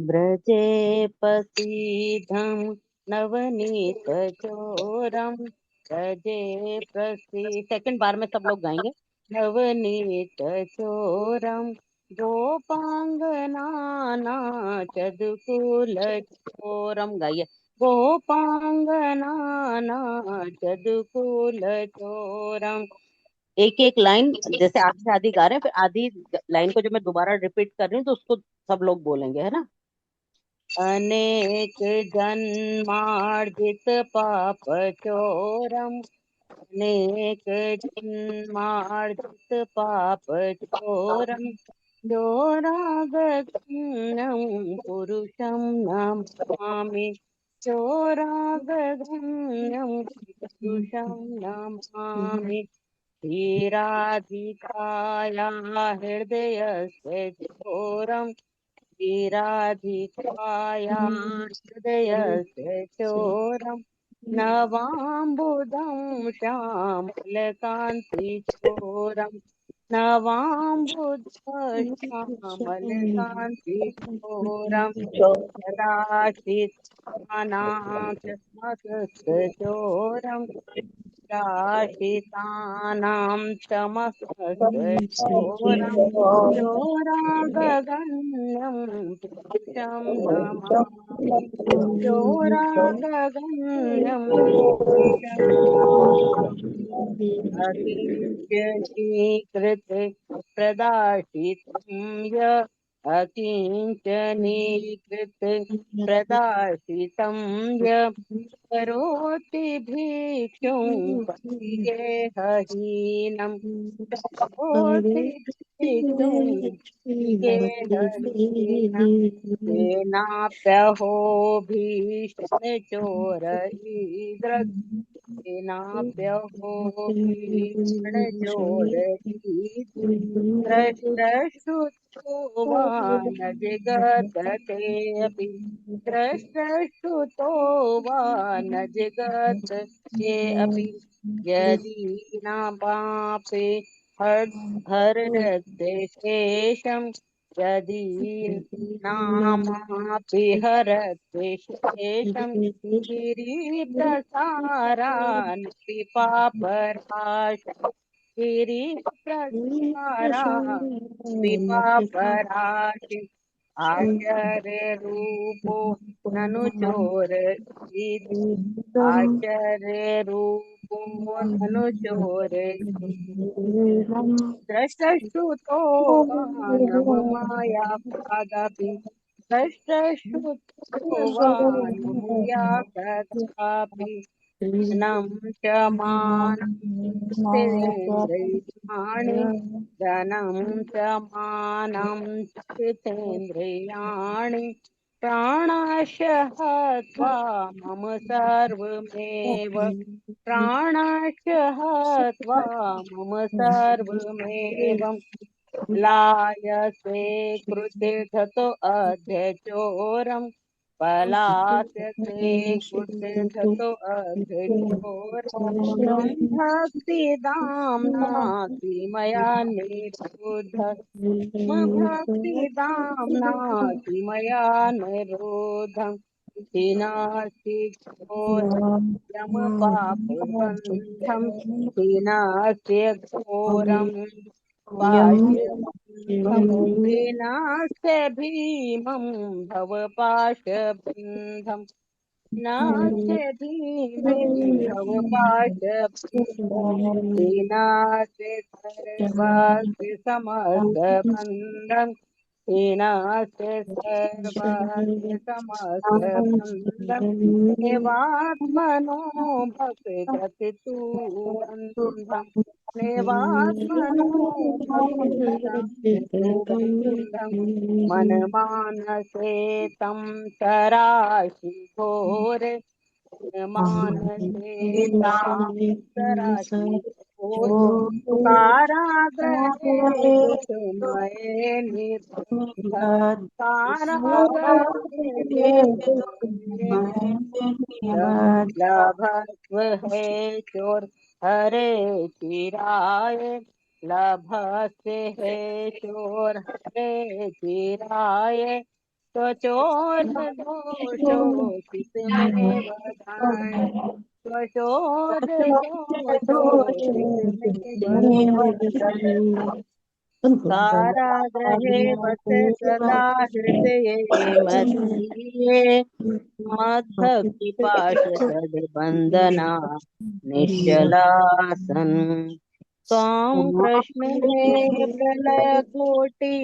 व्रजे प्रसीदं नवनीतचोरं। व्रजे प्रसीद, सेकंड बार में सब लोग गाएंगे। नवनीतचोरं गोपांगनानाचदकुलचोरं, गाइए। गोपांगनानाचदकुलचोरं। एक एक लाइन, जैसे आधी आधी गा रहे हैं, फिर आधी लाइन को जब मैं दोबारा रिपीट कर रही हूँ तो उसको सब लोग बोलेंगे, है ना। अनेक जन्मार्जित पाप चोरम। अनेक जन्मार्जित पाप चोरम। चोरागघ्नं पुरुषं नमामि। चोरागघ्नं पुरुषं नमामि। धीराधिकाया हृदयस्य चोरम्। धीराधिकाया हृदयस्य चोरम्। नवाम्बुदं श्यामलकान्तिचोरम्। नवाम्बुदश्यामलकान्तिचोरम्। सदाशितानां दाशितानां तमसश्चोरं। चोरागगण्यं पुरुषं नमामि। चोरागगण्यं पुरुषं नमामि। अकिञ्चनीकृत प्रदाशितं य। अकिञ्चनीकृत प्रदाशितं य। करोति भिक्षुं पतिगेहहीनं। करोति भिक्षुं पतिगेहहीनं। तेनाप्यहो भीषणचोरईदृक्। तेनाप्यहो भीषणचोरईदृक्। द्रष्टृष्टुतो वा न जिगततेऽपि। द्रष्टृष्टुतो वा न जिगततेऽपि। यदि न पापे हरते शेषम्। यदि नामापि हरते शेषम्। गिरिप्रसारान्ति पापराश। गिरिप्रसारान्ति पापराशि। आश्चर्य रूपो ननु चोर। आश्चर्य रूपो ननु चोर। द्रष्टश्रुतो वा न मया कदापि। द्रष्टश्रुतो वा न मया कदापि। धनं च मानं स्थितेन्द्रियाणि। धनं च मानं स्थितेन्द्रियाणि। प्राणाश हत्वा मम सर्वमेव। प्राणाश हत्वा मम सर्वमेवं। लायसे कृतिर्थतो अध्यचोरम्। पलायसे कृतिर्थतो अध्यचोरम्। मम भक्तिदाम्नाति मया निरुद्ध। मम भक्तिदाम्नाति मया निरुद्धम्। हिनासि घोरयमपापबन्धम्। हिनास्य घोरम् पाशबन्धम्। हिनास्य भीमम् भवपाशबन्धम्। नास्य भीमम् भवपाशबन्धम्। हीनास्य सर्वास्य समस्तबन्धम्। हीनास्य सर्वास्य समस्तबन्धम्। नेवात्मनो भक्ति तु बन्धम्। नेवात्मनो भक्ति तु बन्धम्। मनमानसे तं तराशि घोरे। मानसे ताराशि घोर। कारागरे दुःखमये निबद्ध। कारागरे दुःखमये निबद्ध। लभस्व है चोर हरे चिराय। लभस्व है चोर हरे चिराय। त्वचोर दोषोचित में बधाएं, त्वचोर दोषोचित में बधाएं। कारागृहे वस सदा हृदये मदीये, मत्भक्ति पाशद बंदना निश्चलासन। त्वां कृष्ण हे प्रलय कोटि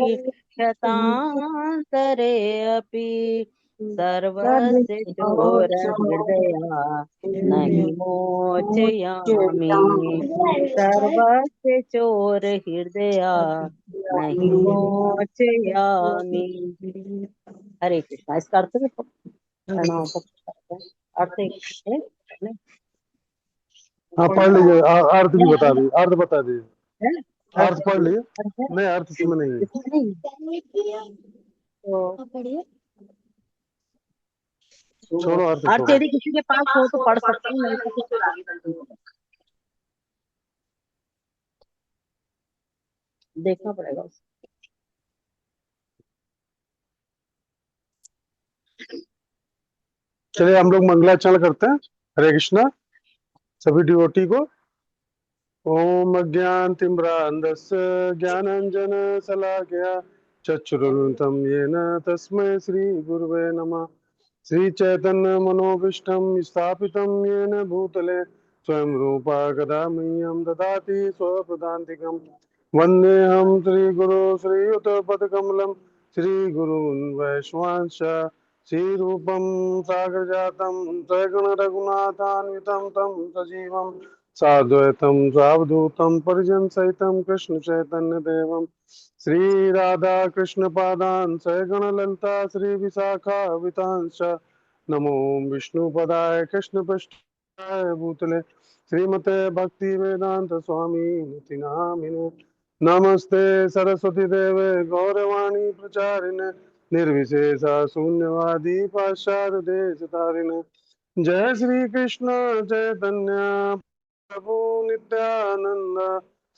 शतान्तरे अपि, सर्वस्य चोर हृदया नहि मोचयामि, सर्वस्य चोर हृदया नहीं मोचयामि। हरे कृष्णा। इसका अर्थ भी प्रणाम अर्थ है? हाँ पढ़ लीजिए, अर्थ भी बता दीजिए, अर्थ बता दीजिए, अर्थ अर्थ पढ़ लीजिए। नहीं अर्थ इसमें नहीं है। छोड़ो अर्थ अर्थ छोड़ो। यदि किसी के पास हो तो पढ़ सकते हैं, नहीं तो फिर आगे बढ़ते देखना पड़ेगा उसको। चलिए हम लोग मंगलाचरण करते हैं। हरे कृष्णा सभी डिवोटी को। ओम अज्ञानतिम्रान्धस्य ज्ञानांजन शलाकया चक्षुरुन्मिलितं येन तस्मै श्री गुरुवे नमः। श्री चैतन्य मनोभीष्टं स्थापितं येन भूतले स्वयं रूपा कदा मह्यं ददाति स्वपदान्तिकं। वन्देऽहं श्रीगुरो श्रीयुतपदकमलं श्रीगुरून् वैष्णवांश्च श्रीरूपं सागरजातं सगण रघुनाथान्वितं तं सजीवं साद्वैतं सावधूतं परिजन सहितं कृष्ण चैतन्य देवं श्री राधा कृष्ण पादान् सगण ललिता श्री विशाखा वितांश्च नमो विष्णुपदाय कृष्ण पृष्ठाय भूतले श्रीमते भक्ति वेदांत स्वामी निति नामिने। नमस्ते सरस्वती देवे गौरवाणी प्रचारिणे निर्विशेष शून्यवादी पाश्चात्य देश तारिणे। जय श्री कृष्ण चैतन्य प्रभु नित्यानंद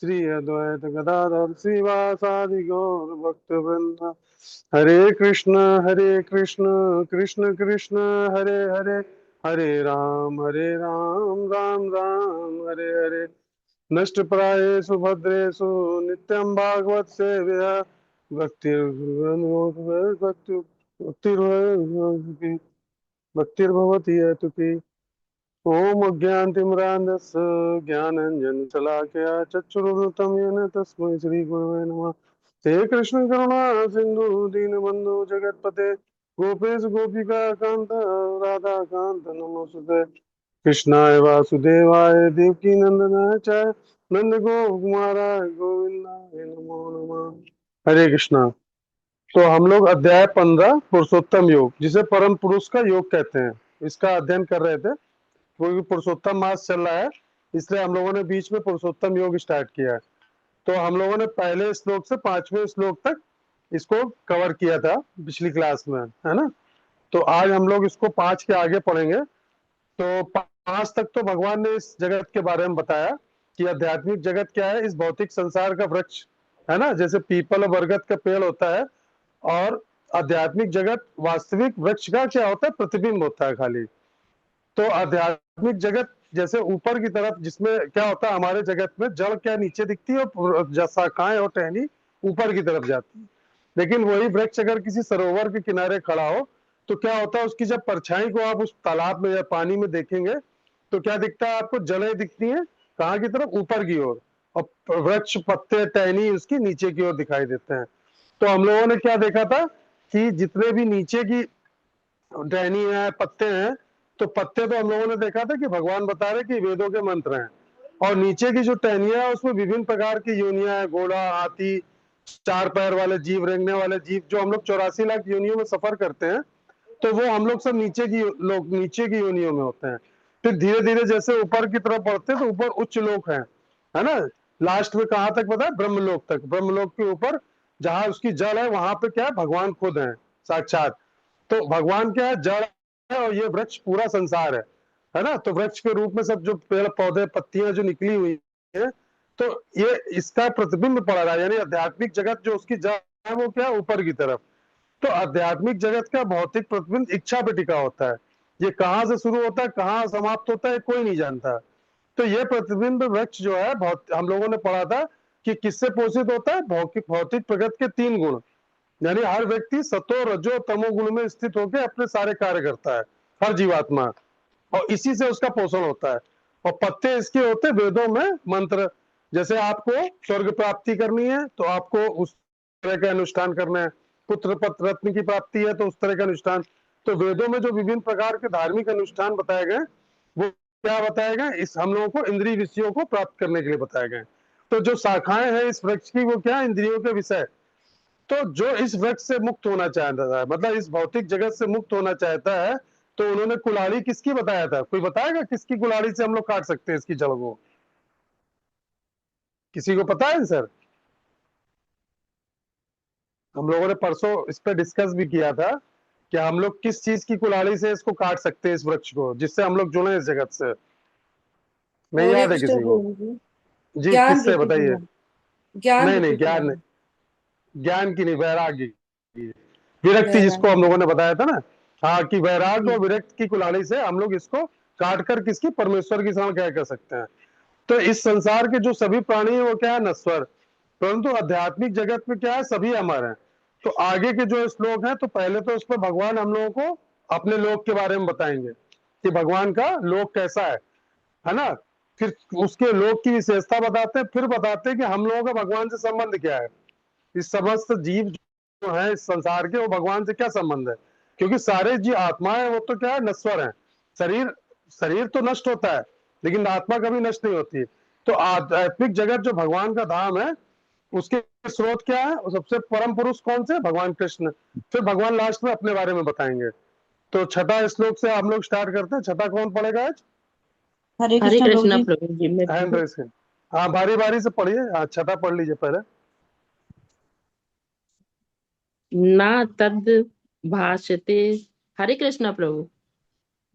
श्री अद्वैत गदाधर श्रीवासादि गौर भक्त वृंद। हरे कृष्ण कृष्ण कृष्ण हरे हरे, हरे राम राम राम हरे हरे। नष्ट प्रायेषु भद्रेषु नित्यं भागवत सेवया भक्तिर्भवति हेतुकी। ओम अज्ञानतिमिरान्धस्य ज्ञानाञ्जनशलाकया चक्षुरुन्मिलितं येन तस्मै श्रीगुरवे नमः। हे कृष्ण करुणा सिन्धु दीनबन्धु जगत्पते गोपेश गोपिका कान्त राधाकान्त नमोस्तुते। कृष्णाय वासुदेवाय देवकी नंदनाय च नंदगोपकुमाराय गोविन्दाय नमो नमः। हरे कृष्णा। तो हम लोग अध्याय 15 पुरुषोत्तम योग, जिसे परम पुरुष का योग कहते हैं, इसका अध्ययन कर रहे थे। क्योंकि पुरुषोत्तम मास चल रहा है इसलिए हम लोगों ने बीच में पुरुषोत्तम योग स्टार्ट किया है। तो हम लोगों ने पहले श्लोक से 5वें श्लोक तक इसको कवर किया था पिछली क्लास में, है ना। तो आज हम लोग इसको 5 के आगे पढ़ेंगे। तो 5 तक तो भगवान ने इस जगत के बारे में बताया कि आध्यात्मिक जगत क्या है, इस भौतिक संसार का वृक्ष, है ना, जैसे पीपल और बरगद का पेड़ होता है। और आध्यात्मिक जगत वास्तविक वृक्ष का क्या होता है, प्रतिबिंब होता है खाली। तो आध्यात्मिक जगत जैसे ऊपर की तरफ, जिसमें क्या होता है, हमारे जगत में जड़ क्या नीचे दिखती है और शाखाएं और टहनी ऊपर की तरफ जाती है। लेकिन वही वृक्ष अगर किसी सरोवर के किनारे खड़ा हो तो क्या होता है, उसकी जब परछाई को आप उस तालाब में या पानी में देखेंगे तो क्या दिखता है आपको, जड़ें दिखती हैं कहाँ की तरफ, ऊपर की ओर, और वृक्ष पत्ते टहनी उसकी नीचे की ओर दिखाई देते हैं। तो हम लोगों ने क्या देखा था कि जितने भी नीचे की टहनी है, पत्ते हैं, तो पत्ते तो हम लोगों ने देखा था कि भगवान बता रहे कि वेदों के मंत्र हैं। और नीचे की जो टहनियां है उसमें विभिन्न प्रकार की योनियां है, घोड़ा, हाथी, 4 पैर वाले जीव, रेंगने वाले जीव, जो हम लोग 84 लाख योनियों में सफर करते हैं। तो वो हम लोग सब नीचे की योनियों में होते हैं। फिर धीरे धीरे जैसे ऊपर की तरफ बढ़ते हैं तो ऊपर उच्च लोक है ना। लास्ट में कहाँ तक पता है, ब्रह्मलोक तक। ब्रह्मलोक के ऊपर जहाँ उसकी जड़ है वहां पे क्या है, भगवान खुद है साक्षात। तो भगवान क्या है, जड़ है, और ये वृक्ष पूरा संसार है ना। तो वृक्ष के रूप में सब जो पेड़ पौधे पत्तियां जो निकली हुई है, तो ये इसका प्रतिबिंब पड़ रहा है, यानी आध्यात्मिक जगत जो उसकी जड़ है वो क्या है, ऊपर की तरफ। तो आध्यात्मिक जगत का भौतिक प्रतिबिंब इच्छा पे टिका होता है। ये कहाँ से शुरू होता है, कहाँ समाप्त होता है, कोई नहीं जानता। तो ये प्रतिबिंब वृक्ष जो है, हम लोगों ने पढ़ा था कि किससे पोषित होता है, भौतिक भौतिक प्रकृति के 3 गुण। यानी हर व्यक्ति सतो रजो तमो गुण में स्थित होकर अपने सारे कार्य करता है, हर जीवात्मा, और इसी से उसका पोषण होता है। और पत्ते इसके होते हैं वेदों में मंत्र। जैसे आपको स्वर्ग प्राप्ति करनी है तो आपको उस तरह का अनुष्ठान करना है, पुत्र पत्र रत्न की प्राप्ति है तो उस तरह का अनुष्ठान। तो वेदों में जो विभिन्न प्रकार के धार्मिक अनुष्ठान बताए गए, वो क्या बताए गए, इस हम लोगों को इंद्रिय विषयों को प्राप्त करने के लिए बताए गए। तो जो शाखाएं हैं इस वृक्ष की, वो क्या, इंद्रियों के विषय। तो जो इस वृक्ष से मुक्त होना चाहता है, मतलब इस भौतिक जगत से मुक्त होना चाहता है, तो उन्होंने कुल्हाड़ी किसकी बताया था, कोई बताएगा किसकी कुल्हाड़ी से हम लोग काट सकते हैं इसकी जड़ को? किसी को पता है सर? हम लोगों ने परसों इस पे डिस्कस भी किया था कि हम लोग किस चीज की कुल्हाड़ी से इसको काट सकते हैं, इस वृक्ष को, जिससे हम लोग जुड़े इस जगत से। नहीं हरे याद है कृष्ण किसी को? प्रभु जी। जी, ज्ञान किससे रूपी बताइए। कुल्हाड़ी। ज्ञान नहीं नहीं, रूपी ज्ञान कुल्हाड़ी। नहीं, ज्ञान की नहीं, वैराग्य की। विरक्ति जिसको हम वैराग्य। लोगों ने बताया था ना, हाँ, कि वैराग्य और जी। विरक्त की कुल्हाड़ी से हम लोग इसको काट कर किसकी, परमेश्वर की शरण क्या कर सकते हैं। तो इस संसार के जो सभी प्राणी है वो क्या है, नश्वर। परंतु आध्यात्मिक जगत में क्या है, सभी अमर हैं। तो आगे के जो श्लोक हैं, तो पहले तो उसमें भगवान हम लोगों को अपने लोक के बारे में बताएंगे कि भगवान का लोक कैसा है ना। फिर उसके लोक की विशेषता बताते हैं, फिर बताते हैं कि हम लोगों का भगवान से संबंध क्या है। इस समस्त जीव जो है इस संसार के, वो भगवान से क्या संबंध है, क्योंकि सारे जी आत्माएं वो तो क्या है, नश्वर हैं। शरीर शरीर तो नष्ट होता है, लेकिन आत्मा कभी नष्ट नहीं होती। तो आध्यात्मिक जगत जो भगवान का धाम है, उसके स्रोत क्या है, और सबसे परम पुरुष कौन से, भगवान कृष्ण। फिर भगवान लास्ट में अपने बारे में बताएंगे। तो छठा श्लोक से हम लोग स्टार्ट करते हैं। छठा कौन पढ़ेगा आज? हरे हरे कृष्ण प्रभु कृष्णा जी। प्रभु जी, मैं हैंड पढ़ूं? रेस के। हाँ, बारी बारी से पढ़िए। छठा पढ़ लीजिए पहले। ना तद भाषते। हरे कृष्णा प्रभु।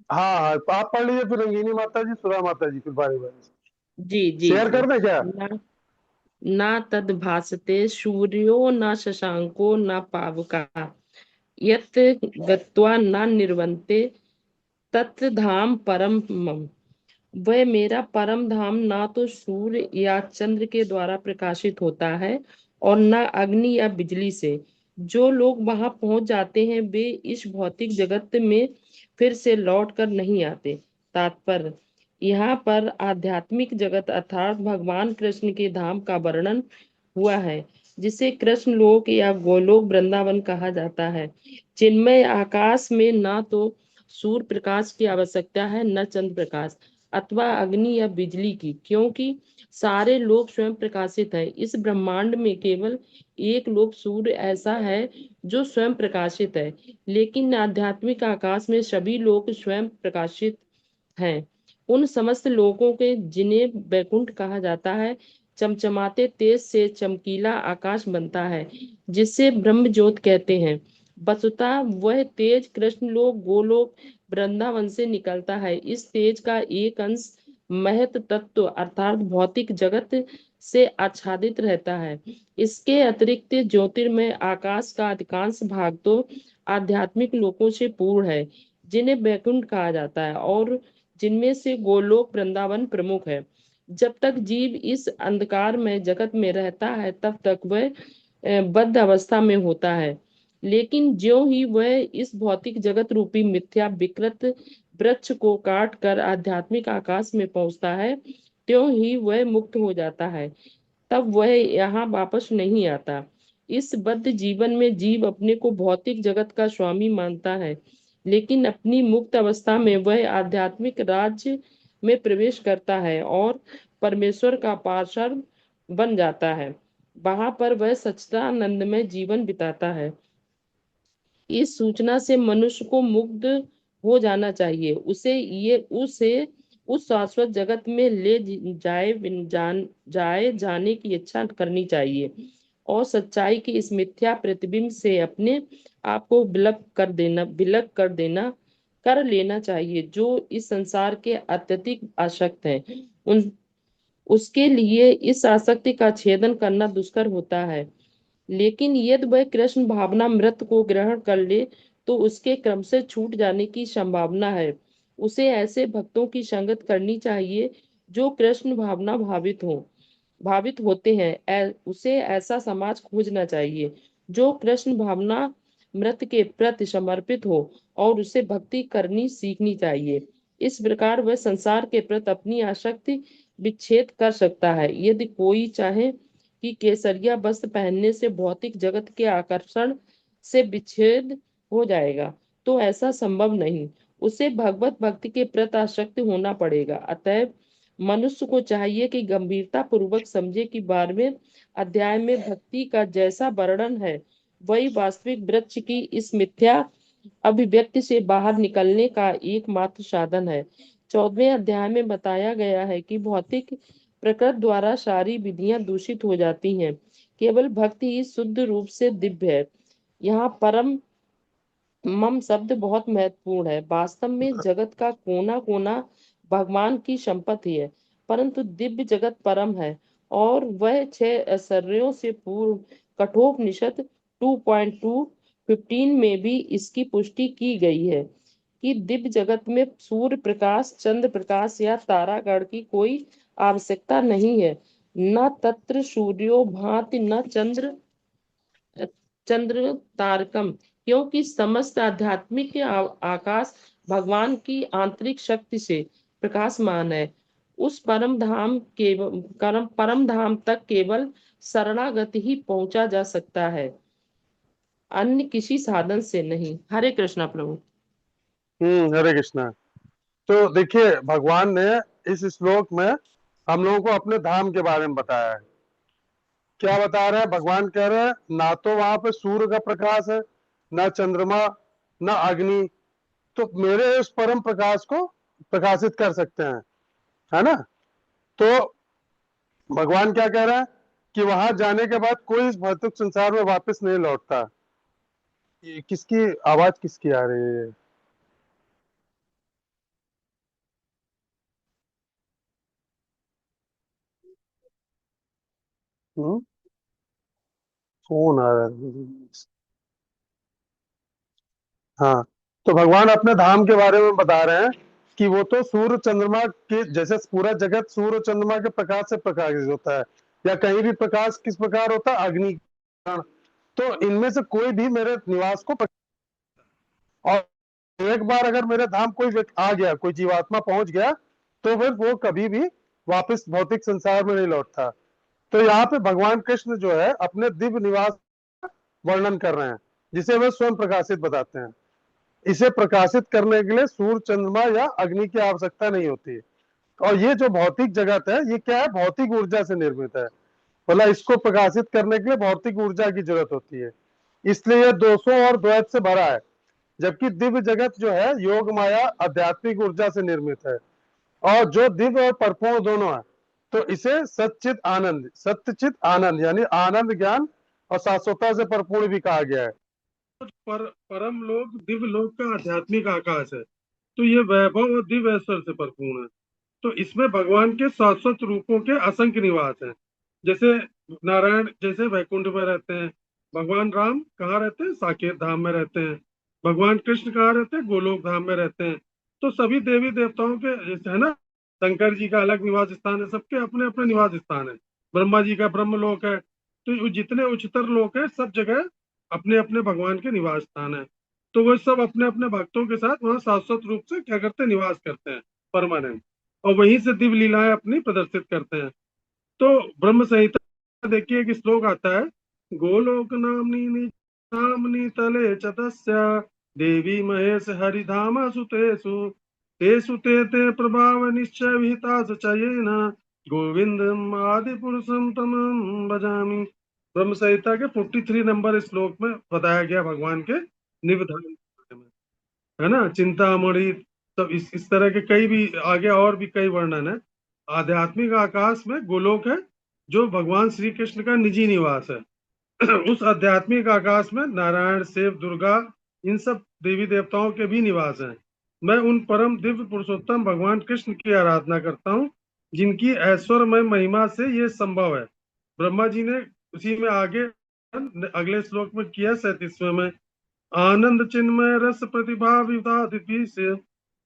हाँ हाँ, आप पढ़ लीजिए, फिर रंगीनी माता जी, सुधा माता जी, फिर बारी बारी से जी जी शेयर जी। कर दें क्या? ना ना तद भासते सूर्यो न शशांको न पावका, यत् गत्वा न निर्वन्ते तत् धाम परम मम। वह मेरा परम धाम ना तो सूर्य या चंद्र के द्वारा प्रकाशित होता है और न अग्नि या बिजली से। जो लोग वहां पहुंच जाते हैं वे इस भौतिक जगत में फिर से लौट कर नहीं आते। तात्पर्य, यहाँ पर आध्यात्मिक जगत अर्थात भगवान कृष्ण के धाम का वर्णन हुआ है, जिसे कृष्ण लोक या गोलोक वृंदावन कहा जाता है। चिन्मय आकाश में ना तो सूर्य प्रकाश की आवश्यकता है न चंद्र प्रकाश अथवा अग्नि या बिजली की, क्योंकि सारे लोग स्वयं प्रकाशित है। इस ब्रह्मांड में केवल एक लोक सूर्य ऐसा है जो स्वयं प्रकाशित है, लेकिन आध्यात्मिक आकाश में सभी लोग स्वयं प्रकाशित हैं। उन समस्त लोगों के जिन्हें वैकुंठ कहा जाता है, चमचमाते तेज से चमकीला आकाश बनता है, जिसे ब्रह्म ज्योत कहते हैं। वस्तुतः वह तेज कृष्ण लोक गोलोक वृंदावन से निकलता है। इस तेज का एक अंश महत तत्व अर्थात भौतिक जगत से आच्छादित रहता है। इसके अतिरिक्त ज्योतिर्मय आकाश का अधिकांश भाग तो आध्यात्मिक लोकों से पूर्ण है, जिन्हें वैकुंठ कहा जाता है और जिनमें से गोलोक वृंदावन प्रमुख है। जब तक जीव इस अंधकार में जगत में रहता है तब तक वह बद्ध अवस्था में होता है, लेकिन ज्यों ही वह इस भौतिक जगत रूपी मिथ्या विकृत वृक्ष को काट कर आध्यात्मिक आकाश में पहुंचता है, त्यों ही वह मुक्त हो जाता है। तब वह यहाँ वापस नहीं आता। इस बद्ध जीवन में जीव अपने को भौतिक जगत का स्वामी मानता है, लेकिन अपनी मुक्त अवस्था में वह आध्यात्मिक राज्य में प्रवेश करता है और परमेश्वर का पार्षद बन जाता है। वहां पर वह सच्चिदानंद में जीवन बिताता है। इस सूचना से मनुष्य को मुग्ध हो जाना चाहिए। उसे उस शाश्वत जगत में ले जाए जाने की इच्छा करनी चाहिए और सच्चाई के इस मिथ्या प्रतिबिंब से अपने आप को विलग कर लेना चाहिए। जो इस संसार के अत्यधिक आसक्त है, उन उसके लिए इस आसक्ति का छेदन करना दुष्कर होता है। लेकिन यदि वह कृष्ण भावनामृत को ग्रहण कर ले तो उसके क्रम से छूट जाने की संभावना है। उसे ऐसे भक्तों की संगत करनी चाहिए जो कृष्ण भावित होते हैं। उसे ऐसा समाज खोजना चाहिए जो कृष्ण भावना मृत के प्रति समर्पित हो और उसे भक्ति करनी सीखनी चाहिए। इस प्रकार वह संसार के प्रति अपनी आसक्ति विच्छेद कर सकता है। यदि कोई चाहे कि केसरिया वस्त्र पहनने से भौतिक जगत के आकर्षण से विच्छेद हो जाएगा, तो ऐसा संभव नहीं। उसे भगवत भक्ति के प्रति आसक्त होना पड़ेगा। अतएव मनुष्य को चाहिए कि गंभीरता पूर्वक समझे कि 12वें अध्याय में भक्ति का जैसा वर्णन है वही वास्तविक वृक्ष की इस मिथ्या अभिव्यक्ति से बाहर निकलने का एकमात्र साधन है। 14वें अध्याय में बताया गया है कि भौतिक प्रकृति द्वारा सारी विधियां दूषित हो जाती हैं, केवल भक्ति ही शुद्ध रूप से दिव्य है। यहाँ परम मम शब्द बहुत महत्वपूर्ण है। वास्तव में जगत का कोना कोना भगवान की संपत्ति है, परंतु दिव्य जगत परम है और वह 6 ऐश्वर्यों से पूर्ण। कठोपनिषद 2.2:15 में भी इसकी पुष्टि की गई है कि दिव्य जगत में सूर्य प्रकाश, चंद्र प्रकाश या तारागण की कोई आवश्यकता नहीं है। न तत्र सूर्यो भाति न चंद्र तारकम, क्योंकि समस्त आध्यात्मिक आकाश भगवान की आंतरिक शक्ति से प्रकाशमान है। उस परम धाम तक केवल शरणागति ही पहुंचा जा सकता है, अन्य किसी साधन से नहीं। हरे कृष्णा प्रभु। हरे कृष्णा। तो देखिए, भगवान ने इस श्लोक में हम लोगों को अपने धाम के बारे में बताया है। क्या बता रहे हैं? भगवान कह रहे हैं ना तो वहां पे सूर्य का प्रकाश है, ना चंद्रमा, ना अग्नि, तो मेरे उस परम प्रकाश को प्रकाशित कर सकते हैं, है ना। तो भगवान क्या कह रहा है कि वहां जाने के बाद कोई इस भौतिक संसार में वापस नहीं लौटता। ये किसकी आवाज किसकी आ रही है? हम्म, फोन आ रहा है। हाँ, तो भगवान अपने धाम के बारे में बता रहे हैं कि वो तो सूर्य चंद्रमा के जैसे पूरा जगत सूर्य चंद्रमा के प्रकाश से प्रकाशित होता है, या कहीं भी प्रकाश किस प्रकार होता है? अग्नि के कारण। तो इनमें से कोई भी मेरे निवास को और एक बार अगर मेरे धाम कोई आ गया, कोई जीवात्मा पहुंच गया, तो फिर वो कभी भी वापस भौतिक संसार में नहीं लौटता। तो यहाँ पे भगवान कृष्ण जो है अपने दिव्य निवास वर्णन कर रहे हैं, जिसे वे स्वयं प्रकाशित बताते हैं। इसे प्रकाशित करने के लिए सूर्य चंद्रमा या अग्नि की आवश्यकता नहीं होती। और ये जो भौतिक जगत है, ये क्या है? भौतिक ऊर्जा से निर्मित है। बोला इसको प्रकाशित करने के लिए भौतिक ऊर्जा की जरूरत होती है, इसलिए ये दोषों और द्वैत से भरा है। जबकि दिव्य जगत जो है योग माया आध्यात्मिक ऊर्जा से निर्मित है, और जो दिव्य और परिपूर्ण दोनों है। तो इसे सच्चित आनंद, सत्यचित आनंद यानी आनंद ज्ञान और शाश्वतता से परिपूर्ण भी कहा गया है। परम लोक दिव्य लोक का आध्यात्मिक आकाश है। तो ये वैभव और दिव्य ऐश्वर्य से परिपूर्ण है। तो इसमें भगवान के शाश्वत रूपों के असंख्य निवास हैं। जैसे नारायण जैसे वैकुंठ में रहते हैं, भगवान राम कहाँ रहते हैं? साकेत धाम में रहते हैं। भगवान कृष्ण कहाँ रहते हैं? गोलोक धाम में रहते हैं। तो सभी देवी देवताओं के जैसे है ना, शंकर जी का अलग निवास स्थान है, सबके अपने अपने निवास स्थान है। ब्रह्मा जी का ब्रह्म लोक है। तो जितने उच्चतर लोक है, सब जगह अपने अपने भगवान के निवास स्थान है। तो वो सब अपने अपने भक्तों के साथ वहाँ शाश्वत रूप से क्या करते हैं? निवास करते हैं, परमानेंट। और वहीं से दिव्य लीलाएं अपनी प्रदर्शित करते हैं। तो ब्रह्म संहिता देखिए, एक श्लोक आता है, गोलोक नामनी नामनी तले चतस्य देवी महेश हरिधाम सुतेषु तेषु ते प्रभाव निश्चय विहिता चयेन गोविंदम आदि पुरुषम तमं भजामि। ब्रह्म संहिता के 43 नंबर श्लोक में बताया गया भगवान के निबधान के बारे में, है ना। चिंतामणि, तो इस तरह के कई भी आगे और भी कई वर्णन है। आध्यात्मिक आकाश में गोलोक है, जो भगवान श्री कृष्ण का निजी निवास है। उस आध्यात्मिक आकाश में नारायण, शिव, दुर्गा, इन सब देवी देवताओं के भी निवास हैं। मैं उन परम दिव्य पुरुषोत्तम भगवान कृष्ण की आराधना करता हूँ, जिनकी ऐश्वर्यमय महिमा से ये संभव है। ब्रह्मा जी ने उसी में आगे अगले श्लोक में किया 37वें में, आनंद चिन्मय रस प्रतिभा विवादित से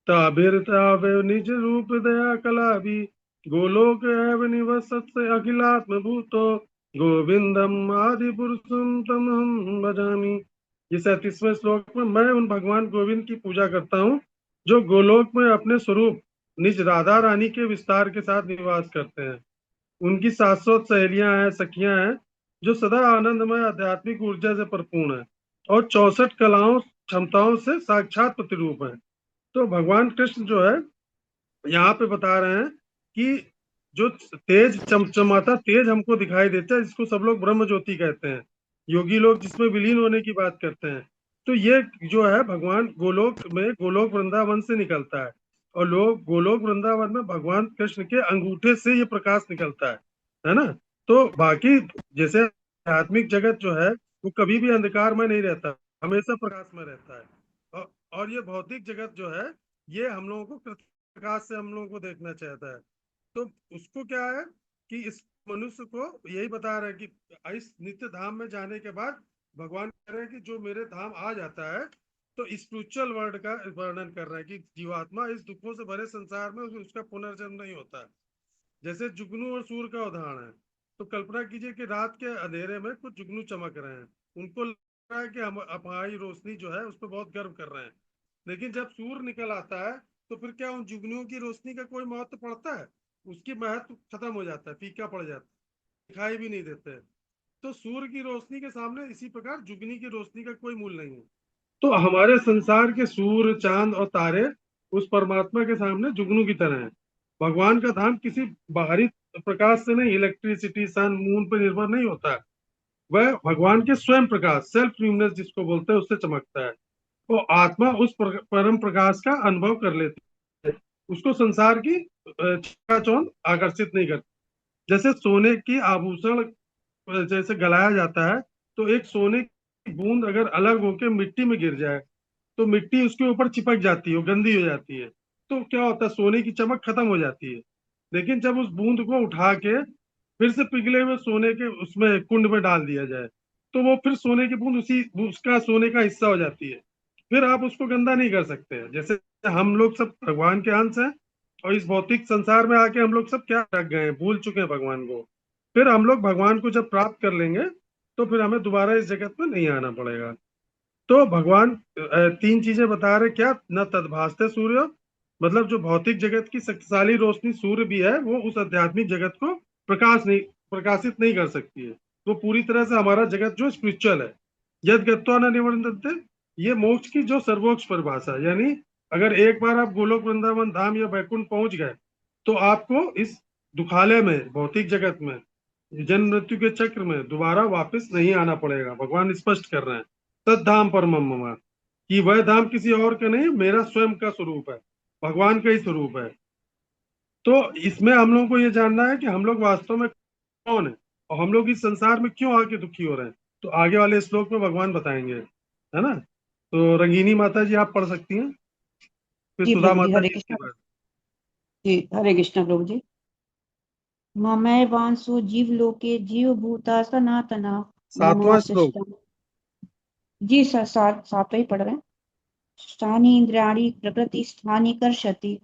ताभिर्तावे निज रूप दया कला भी गोलोक एव निवसत अखिलात्म भूतो गोविंदम आदि पुरुषम तमहम भजामि। ये 37वें श्लोक में मैं उन भगवान गोविंद की पूजा करता हूँ जो गोलोक में अपने स्वरूप निज राधा रानी के विस्तार के साथ निवास करते हैं। उनकी 700 सहेलियां हैं, सखियां हैं, जो सदा आनंदमय आध्यात्मिक ऊर्जा से परिपूर्ण है और 64 कलाओं क्षमताओं से साक्षात प्रतिरूप है। तो भगवान कृष्ण जो है यहाँ पे बता रहे हैं कि जो तेज चमचमाता तेज हमको दिखाई देता है, जिसको सब लोग ब्रह्म ज्योति कहते हैं, योगी लोग जिसमें विलीन होने की बात करते हैं, तो ये जो है भगवान गोलोक में गोलोक वृंदावन से निकलता है। और लोग गोलोक वृंदावन में भगवान कृष्ण के अंगूठे से ये प्रकाश निकलता है ना। तो बाकी जैसे आध्यात्मिक जगत जो है वो कभी भी अंधकार में नहीं रहता, हमेशा प्रकाश में रहता है। और ये भौतिक जगत जो है ये हम लोगों को प्रकाश से हम लोगों को देखना चाहता है। तो उसको क्या है कि इस मनुष्य को यही बता रहे हैं कि इस नित्य धाम में जाने के बाद भगवान कह रहे हैं कि जो मेरे धाम आ जाता है तो स्पिरिचुअल वर्ल्ड का वर्णन कर रहे हैं कि जीवात्मा इस दुखों से भरे संसार में उसका पुनर्जन्म नहीं होता है। जैसे जुगनू और सूर्य का उदाहरण है, तो कल्पना कीजिए कि रात के अंधेरे में कुछ जुगनू चमक रहे हैं, उनको लग रहा है कि हम हमारी रोशनी जो है उस पर बहुत गर्व कर रहे हैं। लेकिन जब सूर्य निकल आता है तो फिर क्या उन जुगनुओं की रोशनी का कोई महत्व पड़ता है? उसकी महत्व खत्म हो जाता है, फीका पड़ जाता है, दिखाई भी नहीं देते। तो सूर्य की रोशनी के सामने इसी प्रकार जुगनी की रोशनी का कोई मूल्य नहीं है। तो हमारे संसार के सूर्य चांद और तारे उस परमात्मा के सामने जुगनू की तरह है। भगवान का धाम किसी बाहरी प्रकाश से नहीं, इलेक्ट्रिसिटी सन मून पर निर्भर नहीं होता है। वह भगवान के स्वयं प्रकाश, सेल्फ ल्यूमिनस जिसको बोलते हैं, उससे चमकता है। वो आत्मा उस परम प्रकाश का अनुभव कर लेती है, उसको संसार की चकाचौंध आकर्षित नहीं करती। जैसे सोने की आभूषण जैसे गलाया जाता है, तो एक सोने की बूंद अगर अलग होकर मिट्टी में गिर जाए तो मिट्टी उसके ऊपर चिपक जाती है, गंदी हो जाती है, तो क्या होता है, सोने की चमक खत्म हो जाती है। लेकिन जब उस बूंद को उठा के फिर से पिघले हुए सोने के उसमें कुंड में डाल दिया जाए तो वो फिर सोने की बूंद उसी उसका सोने का हिस्सा हो जाती है, फिर आप उसको गंदा नहीं कर सकते। जैसे हम लोग सब भगवान के अंश हैं और इस भौतिक संसार में आके हम लोग सब क्या रख गए हैं, भूल चुके हैं भगवान को। फिर हम लोग भगवान को जब प्राप्त कर लेंगे तो फिर हमें दोबारा इस जगत में नहीं आना पड़ेगा। तो भगवान तीन चीजें बता रहे, क्या न तद्भासते सूर्य, मतलब जो भौतिक जगत की शक्तिशाली रोशनी सूर्य भी है वो उस आध्यात्मिक जगत को प्रकाशित नहीं कर सकती है। वो पूरी तरह से हमारा जगत जो स्पिरिचुअल है, यद गत्वा न निवर्तन्ते, ये मोक्ष की जो सर्वोच्च परिभाषा है। यानी अगर एक बार आप गोलोक वृंदावन धाम या वैकुंठ पहुंच गए तो आपको इस दुखालय में, भौतिक जगत में, जन्म मृत्यु के चक्र में दोबारा वापस नहीं आना पड़ेगा। भगवान स्पष्ट कर रहे हैं, तद्धाम परमम मम, कि वह धाम किसी और का नहीं, मेरा स्वयं का स्वरूप है, भगवान का ही स्वरूप है। तो इसमें हम लोगों को ये जानना है कि हम लोग वास्तव में कौन है और हम लोग इस संसार में क्यों आके दुखी हो रहे हैं। तो आगे वाले श्लोक में भगवान बताएंगे, है ना। तो रंगीनी माता जी आप पढ़ सकती हैं, फिर जी सुधा प्रभु जी, माता हरे जी उसके कृष्ण। बाद। जी हरे कृष्ण प्रभु जी। ममैवांसो वांसो जीवलोके जीवभूता सनातना मम 7वां श्लोक। शिष्टम। जी सर, सातवें ही पढ़ रहे हैं। स्थानी इंद्रियाणी प्रकृति स्थानी कर्षति।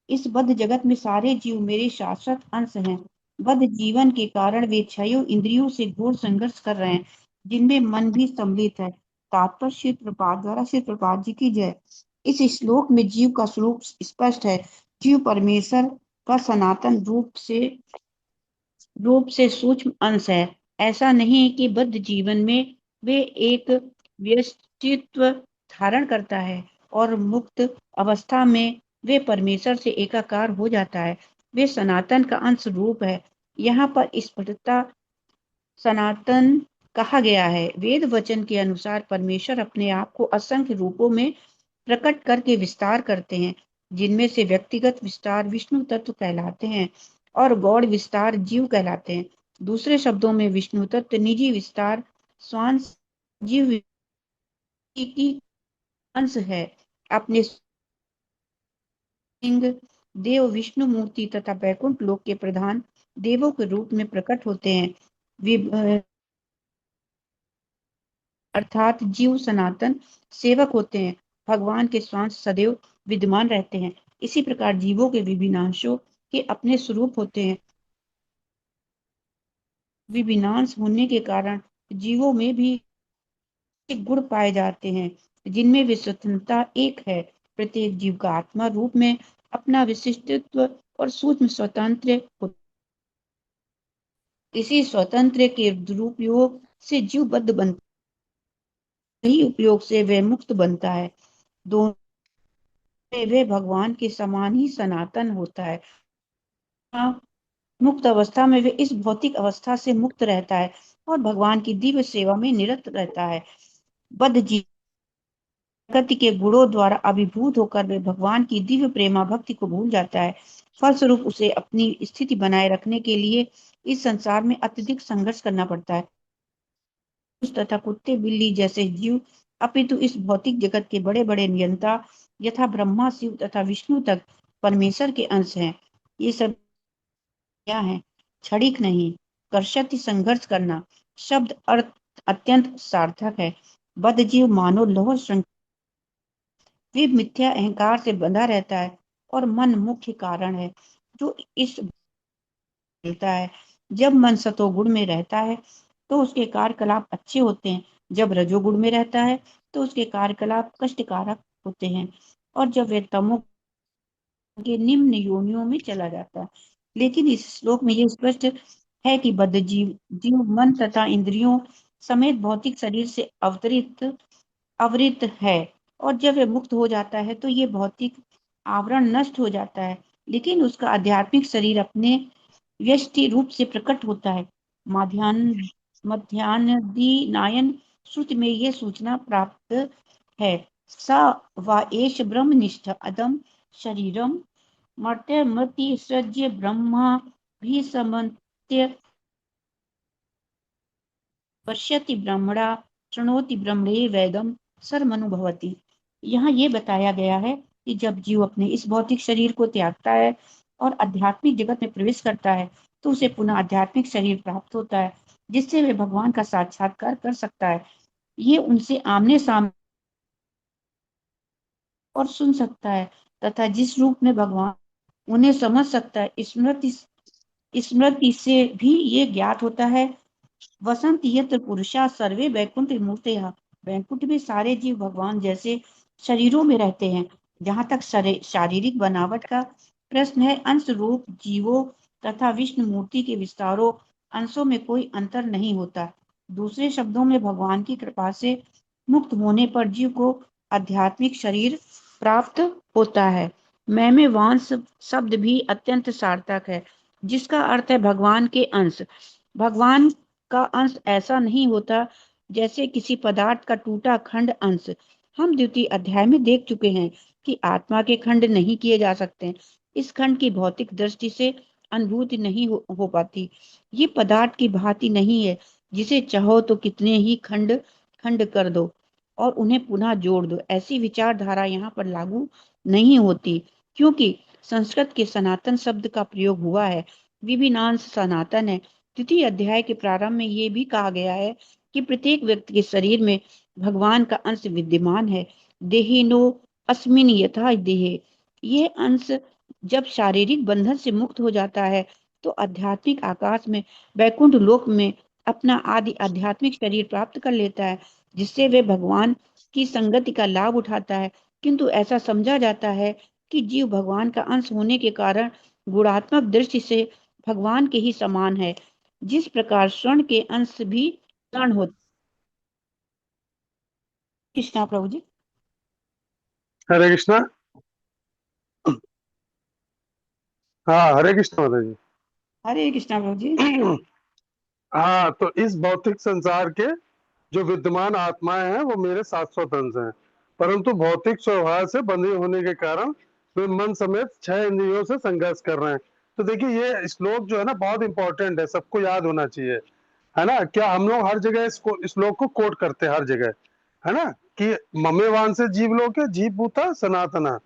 इस बद्ध जगत में सारे जीव मेरे शाश्वत अंश हैं। बद्ध जीवन के कारण वे छयों इंद्रियों से घोर संघर्ष कर रहे हैं, जिनमें मन भी सम्मिलित है। तात्पर्य श्री प्रपाद द्वारा, श्री प्रपाद जी की जय। इस श्लोक में जीव का स्वरूप स्पष्ट है। जीव परमेश्वर का सनातन रूप से सूक्ष्म अंश है। ऐसा नहीं कि बद्ध जीवन में वे एक व्यक्तित्व धारण करता है और मुक्त अवस्था में वे परमेश्वर से एकाकार हो जाता है। वे सनातन का अंश रूप है। यहाँ पर स्फुटता सनातन कहा गया है। वेद वचन के अनुसार परमेश्वर अपने आप को असंख्य रूपों में प्रकट करके विस्तार करते हैं, जिनमें से व्यक्तिगत विस्तार विष्णु तत्व कहलाते हैं और गौड़ विस्तार जीव कहलाते हैं। दूसरे शब्दों में विष्णु तत्व निजी विस्तार स्वांश जीव की अंश है। अपने सिंह देव विष्णु मूर्ति तथा बैकुंठ लोक के प्रधान देवों के रूप में प्रकट होते हैं। अर्थात जीव सनातन सेवक होते हैं, भगवान के स्वांश सदैव विद्यमान रहते हैं। इसी प्रकार जीवों के विभिन्नांशों के अपने स्वरूप होते हैं। विभिन्नांश होने के कारण जीवों में भी गुण पाए जाते हैं जिनमें विशुद्धता एक है। प्रत्येक जीव का आत्मा रूप में अपना विशिष्टत्व और सूक्ष्म स्वतंत्र होता है। इसी स्वतंत्र के दुरुपयोग से जीव बद्ध बनता है, सही उपयोग से वह मुक्त बनता है। दोनों में वह भगवान के समान ही सनातन होता है। मुक्त अवस्था में वे इस भौतिक अवस्था से मुक्त रहता है और भगवान की दिव्य सेवा में निरत रहता है। बद्ध जीव प्रकृति के गुणों द्वारा अभिभूत होकर वे भगवान की दिव्य प्रेमा भक्ति को भूल जाता है। फलस्वरूप उसे अपनी स्थिति बनाए रखने के लिए इस संसार में अत्यधिक संघर्ष करना पड़ता है। तथा कुत्ते बिल्ली जैसे जीव अपितु इस भौतिक जगत के बड़े बड़े नियंता यथा ब्रह्मा शिव तथा विष्णु तक परमेश्वर के अंश हैं। ये सब क्या है? क्षणिक नहीं, कर्षति संघर्ष करना शब्द अर्थ अत्यंत सार्थक है। बद्ध जीव मानो लौह वे मिथ्या अहंकार से बंधा रहता है और मन मुख्य कारण है जो इस मिलता है। जब मन सतोगुण में रहता है तो उसके कार्यकलाप अच्छे होते हैं, जब रजोगुण में रहता है तो उसके कार्यकलाप कष्टकारक होते हैं, और जब वे तमो के निम्न योनियों में चला जाता है। लेकिन इस श्लोक में यह स्पष्ट है कि बद्ध जीव मन तथा इंद्रियों समेत भौतिक शरीर से अवरित है, और जब वह मुक्त हो जाता है तो ये भौतिक आवरण नष्ट हो जाता है, लेकिन उसका आध्यात्मिक शरीर अपने व्यष्टि रूप से प्रकट होता है। मध्यान्ह श्रुति में यह सूचना प्राप्त है। स वा एष ब्रह्मनिष्ठ अदम शरीरम मर्त्य सृज्य ब्रह्मा भी समन्त्य पश्यति ब्रह्मणा शृणोति ब्रह्मणे वेदम सर्वमनुभवति। यहाँ ये बताया गया है कि जब जीव अपने इस भौतिक शरीर को त्यागता है और आध्यात्मिक जगत में प्रवेश करता है तो उसे पुनः आध्यात्मिक शरीर प्राप्त होता है, जिससे वे भगवान का साक्षात्कार कर सकता है। ये उनसे आमने सामने और सुन सकता है तथा जिस रूप में भगवान उन्हें समझ सकता है। स्मृति से भी ये ज्ञात होता है। वसंत यत्र पुरुषा सर्वे वैकुंठ मूर्तयः। वैकुंठ में सारे जीव भगवान जैसे शरीरों में रहते हैं। जहाँ तक शारीरिक बनावट का प्रश्न है, अंश रूप जीवों तथा विष्णु मूर्ति के विस्तारों अंशों में कोई अंतर नहीं होता। दूसरे शब्दों में भगवान की कृपा से मुक्त होने पर जीव को आध्यात्मिक शरीर प्राप्त होता है। मैं वांस शब्द भी अत्यंत सार्थक है, जिसका अर्थ है भगवान के अंश। भगवान का अंश ऐसा नहीं होता जैसे किसी पदार्थ का टूटा खंड अंश। हम द्वितीय अध्याय में देख चुके हैं कि आत्मा के खंड नहीं किए जा सकते। इस खंड की भौतिक दृष्टि से अनुभूति नहीं हो पाती। ये पदार्थ की भांति नहीं है जिसे चाहो तो कितने ही खंड खंड कर दो और उन्हें पुनः जोड़ दो। ऐसी विचारधारा यहाँ पर लागू नहीं होती, क्योंकि संस्कृत के सनातन शब्द का प्रयोग हुआ है। विभिन्नांश सनातन है। द्वितीय अध्याय के प्रारंभ में ये भी कहा गया है कि प्रत्येक व्यक्ति के शरीर में भगवान का अंश विद्यमान है। देहिनो अस्मिन यथा देहे। ये अंश जब शारीरिक बंधन से मुक्त हो जाता है तो आध्यात्मिक आकाश में वैकुंठ लोक में अपना आदि आध्यात्मिक शरीर प्राप्त कर लेता है, जिससे वे भगवान की संगति का लाभ उठाता है। किंतु ऐसा समझा जाता है कि जीव भगवान का अंश होने के कारण गुणात्मक दृष्टि से भगवान के ही समान है, जिस प्रकार स्वर्ण के अंश भी स्वर्ण होते। कृष्णा प्रभु जी। हरे कृष्णा। हाँ, हरे कृष्णा माता जी। हरे कृष्णा प्रभु जी। हाँ, तो इस भौतिक संसार के जो विद्यमान आत्माएं हैं वो मेरे शाश्वत अंश हैं, परंतु भौतिक स्वभाव से बंधे होने के कारण वे मन समेत 6 इंद्रियों से संघर्ष कर रहे हैं। तो देखिए, ये श्लोक जो है ना बहुत इंपॉर्टेंट है, सबको याद होना चाहिए, है ना। क्या हम लोग हर जगह इसको श्लोक को कोट करते हैं हर जगह, है ना, कि ममेवान से जीव लोके जीव भूता सनातना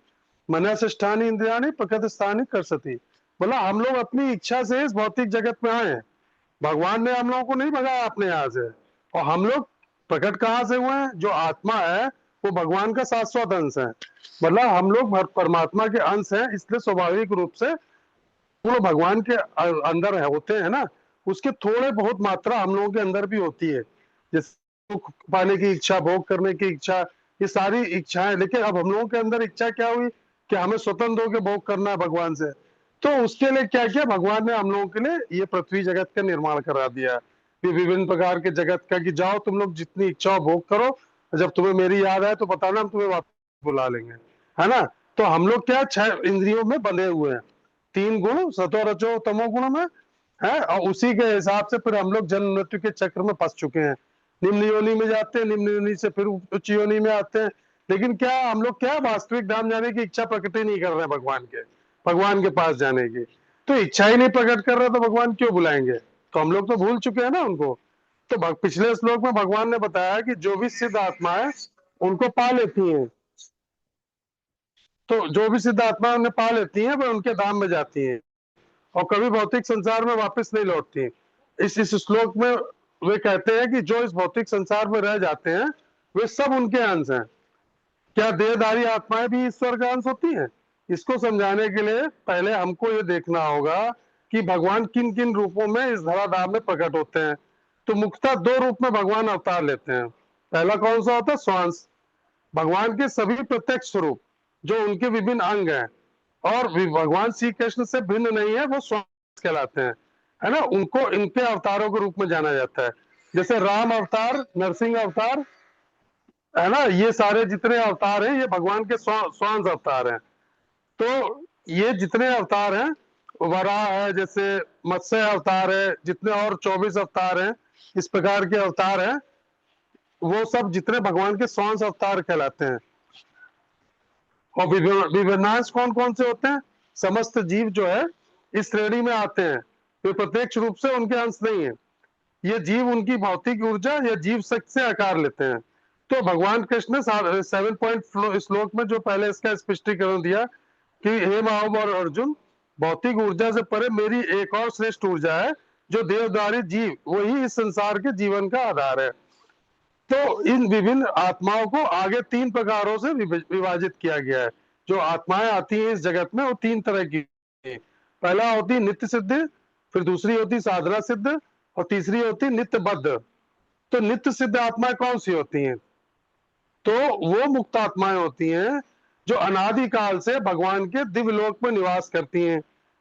मनसष्ठानि इंद्रियाणि प्रकृत स्थानि करसति। बोला हम लोग अपनी इच्छा से इस भौतिक जगत में आए हैं, भगवान ने हम लोगों को नहीं भगाया अपने यहाँ से। और हम लोग प्रकट कहाँ से हुए हैं? जो आत्मा है वो भगवान का शाश्वत अंश है, मतलब हम लोग परमात्मा के अंश हैं, इसलिए स्वाभाविक रूप से वो भगवान के अंदर है, होते हैं ना, उसके थोड़े बहुत मात्रा हम लोगों के अंदर भी होती है, जैसे सुख पाने की इच्छा, भोग करने की इच्छा, ये सारी इच्छाएं। लेकिन अब हम लोगों के अंदर इच्छा क्या हुई कि हमें स्वतंत्र होकर भोग करना है भगवान से, तो उसके लिए क्या किया भगवान ने? हम लोगों के लिए ये पृथ्वी जगत का निर्माण करा दिया, विभिन्न प्रकार के जगत का, कि जाओ तुम लोग जितनी इच्छा हो भोग करो, जब तुम्हें मेरी याद आए तो बताना, हम तुम्हें वापस बुला लेंगे, है ना। तो हम लोग क्या 6 इंद्रियों में बंधे हुए हैं, 3 गुण सतो रजो तमो गुण में है, और उसी के हिसाब से फिर हम लोग जन्म मृत्यु के चक्र में फंस चुके हैं। निम्न योनि में जाते हैं, निम्न योनि से फिर उच्च योनि में आते हैं, लेकिन क्या हम लोग क्या वास्तविक धाम जाने की इच्छा प्रकट ही नहीं कर रहे हैं भगवान के पास जाने की। तो इच्छा ही नहीं प्रकट कर रहे तो भगवान क्यों बुलाएंगे? तो हम लोग तो भूल चुके हैं ना उनको। तो पिछले श्लोक में भगवान ने बताया कि जो भी सिद्ध आत्मा है उनको पा लेती हैं, तो जो भी सिद्ध आत्मा उन्हें पा लेती हैं वह उनके धाम में जाती हैं और कभी भौतिक संसार में वापस नहीं लौटती। इस श्लोक में वे कहते हैं कि जो इस भौतिक संसार में रह जाते हैं वे सब उनके अंश हैं। क्या देहधारी आत्माएं भी ईश्वर का अंश होती हैं? इसको समझाने के लिए पहले हमको ये देखना होगा कि भगवान किन किन रूपों में इस धराधाम में प्रकट होते हैं। तो मुख्यतः 2 रूप में भगवान अवतार लेते हैं। पहला कौन सा होता है? स्वांश। भगवान के सभी प्रत्यक्ष स्वरूप जो उनके विभिन्न अंग हैं और भगवान श्री कृष्ण से भिन्न नहीं है, वो स्वांश कहलाते हैं, है ना। उनको इनके अवतारों के रूप में जाना जाता है, जैसे राम अवतार, नरसिंह अवतार, है ना। ये सारे जितने अवतार हैं ये भगवान के स्वांश अवतार हैं। तो ये जितने अवतार हैं, वराह है, जैसे मत्स्य अवतार है, जितने और 24 अवतार हैं, इस प्रकार के अवतार हैं, वो सब जितने भगवान के स्वांश अवतार कहलाते हैं। और विविनाश कौन कौन से होते हैं? समस्त जीव जो है इस श्रेणी में आते हैं, वे प्रत्यक्ष रूप से उनके अंश नहीं है। ये जीव उनकी भौतिक ऊर्जा या जीव शक्ति से आकार लेते हैं। तो भगवान कृष्ण ने 7 पॉइंट श्लोक में जो पहले इसका स्पष्टीकरण दिया कि हे महाम और अर्जुन, भौतिक ऊर्जा से परे मेरी एक और श्रेष्ठ ऊर्जा है जो देवदारी जीव, वही इस संसार के जीवन का आधार है। तो इन विभिन्न आत्माओं को आगे 3 प्रकारों से विभाजित किया गया है। जो आत्माएं आती हैं इस जगत में वो 3 तरह की हैं। पहला होती नित्य सिद्ध, फिर दूसरी होती साधना सिद्ध और तीसरी होती नित्य बद्ध। तो नित्य सिद्ध आत्माएं कौन सी होती हैं? तो वो मुक्त आत्माएं होती हैं जो अनादिकाल से भगवान के दिव्य लोक में निवास करती हैं,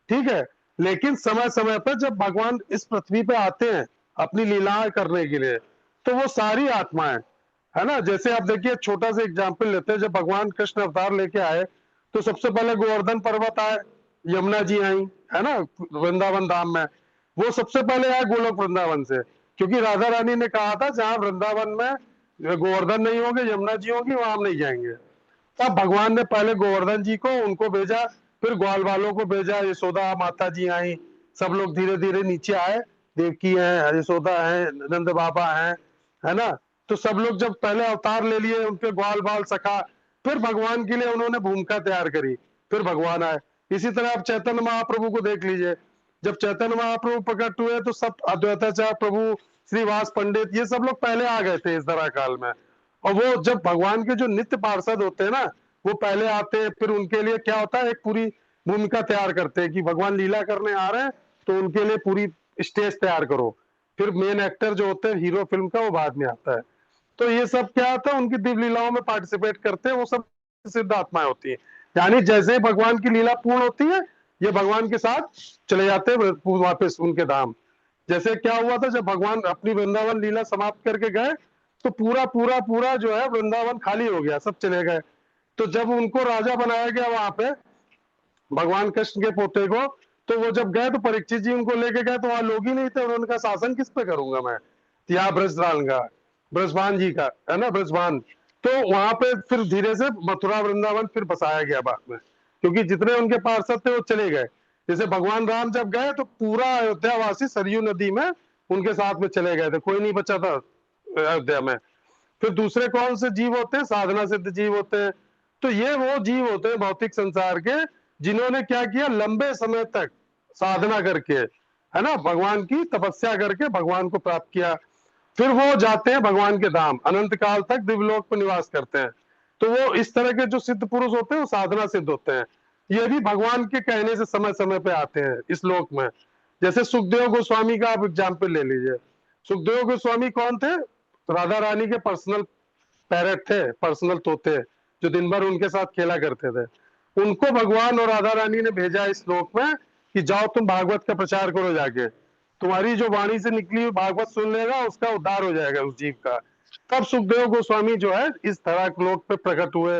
ठीक है। लेकिन समय समय पर जब भगवान इस पृथ्वी पे आते हैं अपनी लीलाएं करने के लिए, तो वो सारी आत्माएं, है ना। जैसे आप देखिए, छोटा सा एग्जाम्पल लेते हैं, जब भगवान कृष्ण अवतार लेके आए तो सबसे पहले गोवर्धन पर्वत आए, यमुना जी आई, है ना, वृंदावन धाम में। वो सबसे पहले आए गोलोक वृंदावन से, क्योंकि राधा रानी ने कहा था जहां वृंदावन में गोवर्धन नहीं होंगे, यमुना जी होंगी, वहां हम नहीं जाएंगे। तब भगवान ने पहले गोवर्धन जी को उनको भेजा, फिर ग्वाल वालों को भेजा, यशोदा माता जी आई, सब लोग धीरे धीरे नीचे आए, देवकी है, यशोदा है, नंद बाबा है ना। तो सब लोग जब पहले अवतार ले लिए, उनके ग्वाल बाल सखा, फिर भगवान के लिए उन्होंने भूमिका तैयार करी, फिर भगवान आए। इसी तरह आप चैतन्य महाप्रभु को देख लीजिए, जब चैतन्य महाप्रभु प्रकट हुए तो सब अद्वैताचार्य प्रभु, श्रीवास पंडित, ये सब लोग पहले आ गए थे इस धरा काल में। और वो जब भगवान के जो नित्य पार्षद होते हैं ना, वो पहले आते हैं, फिर उनके लिए क्या होता है, एक पूरी भूमिका तैयार करते हैं कि भगवान लीला करने आ रहे हैं तो उनके लिए पूरी स्टेज तैयार करो। फिर मेन एक्टर जो होते हैं हीरो फिल्म का, वो बाद में आता है। तो ये सब क्या होता है, उनकी दिव्य लीलाओं में पार्टिसिपेट करते हैं, वो सब सिद्ध आत्माएं होती है। यानी जैसे ही भगवान की लीला पूर्ण होती है, ये भगवान के साथ चले जाते हैं वापस उनके धाम। जैसे क्या हुआ था, जब भगवान अपनी वृंदावन लीला समाप्त करके गए तो पूरा पूरा पूरा जो है वृंदावन खाली हो गया, सब चले गए। तो जब उनको राजा बनाया गया वहां पे, भगवान कृष्ण के पोते को, तो वो जब गए तो परीक्षित जी उनको लेके गए, तो वहां लोग ही नहीं थे। उन्होंने कहा शासन किस पे करूंगा मैं, यहाँ ब्रजदान का, ब्रजभान जी का, है ना, ब्रजभान। तो वहां पे फिर धीरे से मथुरा वृंदावन फिर बसाया गया बाद में, क्योंकि जितने उनके पार्षद थे वो चले गए। जैसे भगवान राम जब गए तो पूरा अयोध्या वासी सरयू नदी में उनके साथ में चले गए थे, कोई नहीं बचा था अयोध्या में। फिर दूसरे कौन से जीव होते हैं? साधना सिद्ध जीव होते हैं। तो ये वो जीव होते हैं भौतिक संसार के, जिन्होंने क्या किया, लंबे समय तक साधना करके, है ना, भगवान की तपस्या करके भगवान को प्राप्त किया। फिर वो जाते हैं भगवान के धाम, अनंत काल तक दिव्यलोक पर निवास करते हैं। तो वो इस तरह के जो सिद्ध पुरुष होते हैं वो साधना सिद्ध होते हैं। ये भी भगवान के कहने से समय समय पे आते हैं इस लोक में। जैसे सुखदेव गोस्वामी का आप एग्जाम्पल ले लीजिए। सुखदेव गोस्वामी कौन थे? राधा रानी के पर्सनल पैरट थे, पर्सनल तोते, जो दिन भर उनके साथ खेला करते थे। उनको भगवान और राधा रानी ने भेजा इस लोक में कि जाओ तुम भागवत का प्रचार करो, जाके तुम्हारी जो वाणी से निकली हुई भागवत सुन लेगा उसका उद्धार हो जाएगा उस जीव का। तब सुखदेव गोस्वामी जो है इस धरा लोक पे प्रकट हुए,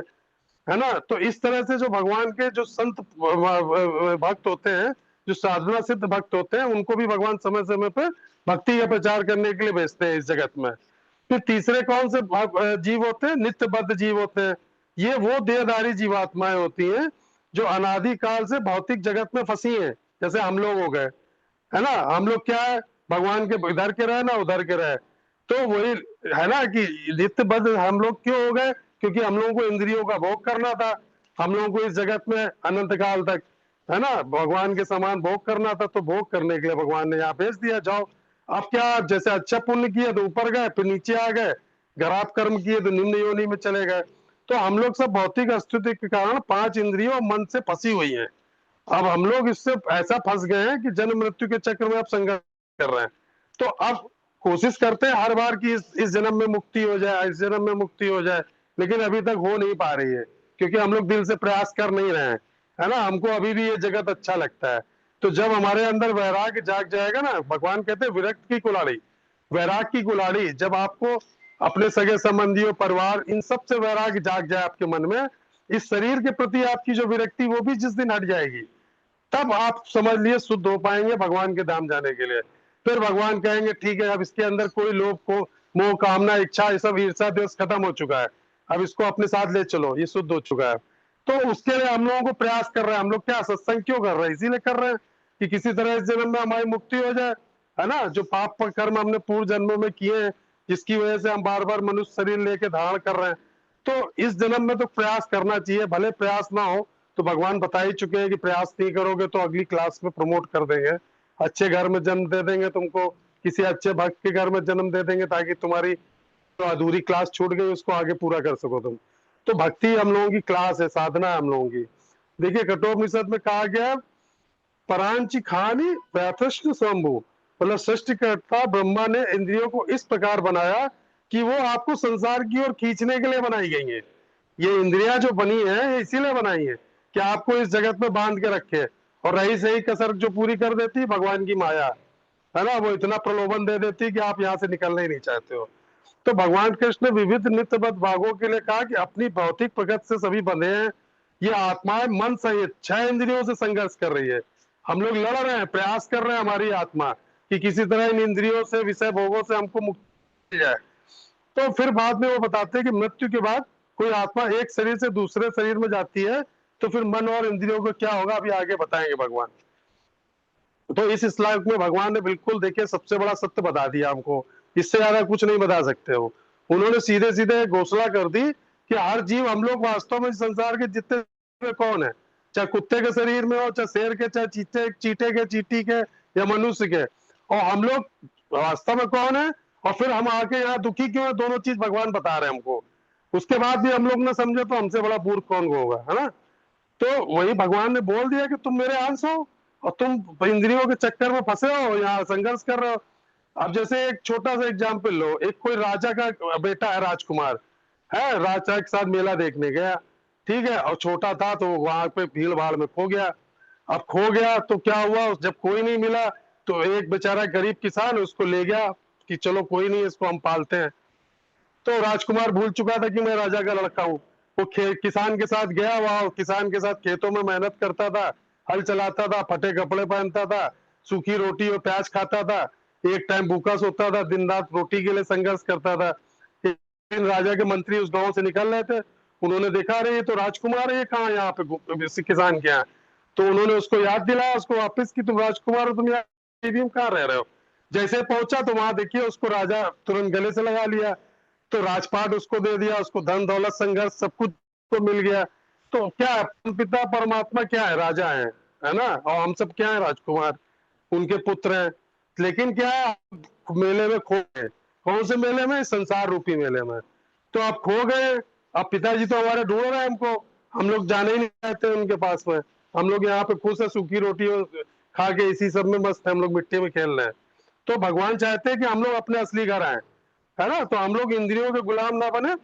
है ना। तो इस तरह से जो भगवान के जो संत भक्त होते हैं, जो साधना सिद्ध भक्त होते हैं, उनको भी भगवान समय समय पे भक्ति का प्रचार करने के लिए भेजते हैं इस जगत में। फिर तीसरे कौन से जीव होते हैं? नित्यबद्ध जीव होते हैं। ये वो देहधारी जीवात्माएं होती हैं जो अनादि काल से भौतिक जगत में फंसी हैं, जैसे हम लोग हो गए, है ना। हम लोग क्या है, भगवान के इधर के रहे ना उधर के रहे। तो वही है ना कि नित्यबद्ध हम लोग क्यों हो गए? क्योंकि हम लोगों को इंद्रियों का भोग करना था, हम लोगों को इस जगत में अनंत काल तक, है ना, भगवान के समान भोग करना था। तो भोग करने के लिए भगवान ने यहाँ भेज दिया, जाओ। अब क्या, जैसे अच्छा पुण्य किए तो ऊपर गए, फिर नीचे आ गए, खराब कर्म किए तो निम्न योनि में चले गए। तो हम लोग सब भौतिक अस्तित्व के कारण 5 इंद्रियों और मन से फंसी हुई हैं। अब हम लोग इससे ऐसा फंस गए हैं कि जन्म मृत्यु के चक्र में अब संघर्ष कर रहे हैं। तो अब कोशिश करते हैं हर बार कि इस जन्म में मुक्ति हो जाए, इस जन्म में मुक्ति हो जाए, लेकिन अभी तक हो नहीं पा रही है, क्योंकि हम लोग दिल से प्रयास कर नहीं रहे हैं, है ना। हमको अभी भी ये जगत अच्छा लगता है। तो जब हमारे अंदर वैराग्य जाग जाएगा ना, भगवान कहते हैं विरक्त की कुल्हाड़ी, वैराग की कुल्हाड़ी, जब आपको अपने सगे संबंधियों, परिवार, इन सब से वैराग्य जाग जाए आपके मन में, इस शरीर के प्रति आपकी जो विरक्ति वो भी जिस दिन हट जाएगी, तब आप समझ लिए शुद्ध हो पाएंगे भगवान के धाम जाने के लिए। फिर भगवान कहेंगे ठीक है, अब इसके अंदर कोई लोभ को मोह कामना इच्छा ये सब ईर्षा द्वेष खत्म हो चुका है, अब इसको अपने साथ ले चलो, ये शुद्ध हो चुका है। तो उसके लिए हम लोगों को प्रयास कर रहे हैं। हम लोग क्या सत्संग क्यों कर रहे हैं? इसीलिए कर रहे हैं कि किसी तरह इस जन्म में हमारी मुक्ति हो जाए, है ना। जो पाप कर्म हमने पूर्व जन्मों में किए हैं, जिसकी वजह से हम बार बार मनुष्य शरीर लेके धारण कर रहे हैं, तो इस जन्म में तो प्रयास करना चाहिए। भले प्रयास ना हो तो भगवान बता ही चुके हैं कि प्रयास नहीं करोगे तो अगली क्लास में प्रमोट कर देंगे, अच्छे घर में जन्म दे देंगे तुमको, किसी अच्छे भक्त के घर में जन्म दे देंगे, ताकि तुम्हारी जो अधूरी क्लास छूट गई उसको आगे पूरा कर सको तुम। तो भक्ति हम लोगों की क्लास है, साधना है हम लोगों की। देखिए कठोपनिषद में कहा गया, परांची खानी व्याथृष्ण स्वयंभू, मतलब सृष्टिकर्ता ब्रह्मा ने इंद्रियों को इस प्रकार बनाया कि वो आपको संसार की ओर खींचने के लिए बनाई गई है। ये इंद्रियां जो बनी है ये इसीलिए बनाई है कि आपको इस जगत में बांध के रखे, और रही सही कसर जो पूरी कर देती है भगवान की माया, है ना। वो इतना प्रलोभन दे देती है कि आप यहाँ से निकलना ही नहीं चाहते हो। तो भगवान कृष्ण ने विविध नित्यबद्ध भागों के लिए कहा कि अपनी भौतिक प्रगति से सभी बंधे हैं। ये आत्माएं मन सहित 6 इंद्रियों से संघर्ष कर रही है। हम लोग लड़ रहे हैं, प्रयास कर रहे हैं हमारी आत्मा कि किसी तरह इन इंद्रियों से, विषय भोगों से हमको मुक्ति मिल जाए। तो फिर बाद में वो बताते हैं कि मृत्यु के बाद कोई आत्मा एक शरीर से दूसरे शरीर में जाती है, तो फिर मन और इंद्रियों को क्या होगा अभी आगे बताएंगे भगवान। तो इस श्लोक में भगवान ने बिल्कुल देखिए सबसे बड़ा सत्य बता दिया हमको, इससे ज्यादा कुछ नहीं बता सकते हो। उन्होंने सीधे सीधे घोषणा कर दी कि हर जीव, हम लोग वास्तव में संसार के जितने कौन है, चाहे कुत्ते के शरीर में हो, चाहे शेर के, चाहे चीते के, चींटी के, या मनुष्य के, और हम लोग वास्तव में कौन है, और फिर हम आके यहाँ दुखी क्यों है, दोनों चीज भगवान बता रहे हैं हमको। उसके बाद भी हम लोग ना समझे तो हमसे बड़ा मूर्ख कौन होगा, है ना। तो वही भगवान ने बोल दिया कि तुम मेरे अंश हो और तुम इंद्रियों के चक्कर में फंसे हो, यहाँ संघर्ष कर रहे हो। अब जैसे एक छोटा सा एग्जाम्पल लो, एक कोई राजा का बेटा है, राजकुमार है, राजा के साथ मेला देखने गया, ठीक है, और छोटा था तो वहां पे भीड़ भाड़ में खो गया। अब खो गया तो क्या हुआ, जब कोई नहीं मिला तो एक बेचारा गरीब किसान उसको ले गया कि चलो कोई नहीं, इसको हम पालते हैं। तो राजकुमार भूल चुका था कि मैं राजा का लड़का हूँ। वो किसान के साथ गया, वहां किसान के साथ खेतों में मेहनत करता था, हल चलाता था, फटे कपड़े पहनता था, सूखी रोटी और प्याज खाता था, एक टाइम भूखा सोता था, दिन रात रोटी के लिए संघर्ष करता था। एक दिन राजा के मंत्री उस गांव से निकल रहे थे, उन्होंने देखा अरे ये तो राजकुमार है, ये कहाँ यहाँ पे किसान के यहाँ। तो उन्होंने उसको याद दिलाया उसको वापस कि तुम राजकुमार हो, तुम यहाँ कहाँ रह रहे हो। जैसे पहुंचा तो वहां देखिए उसको राजा तुरंत गले से लगा लिया, तो राजपाट उसको दे दिया, उसको धन दौलत संघर्ष सब कुछ को मिल गया। तो क्या है, पिता परमात्मा क्या है, राजा है ना, और हम सब क्या है, राजकुमार, उनके पुत्र हैं। लेकिन क्या है, मेले में खो गए कौन से मेले में? संसार रूपी मेले में। तो आप खो गए। अब पिताजी तो हमारे ढूंढ रहे हैं हमको, हम लोग जाने ही नहीं चाहते उनके पास में। हम लोग यहाँ पे खुश है, सूखी रोटी खा के इसी सब में मस्त है, हम लोग मिट्टी में खेल रहे हैं। तो भगवान चाहते हैं कि हम लोग अपने असली घर आए, है ना। तो हम लोग इंद्रियों के गुलाम ना बने,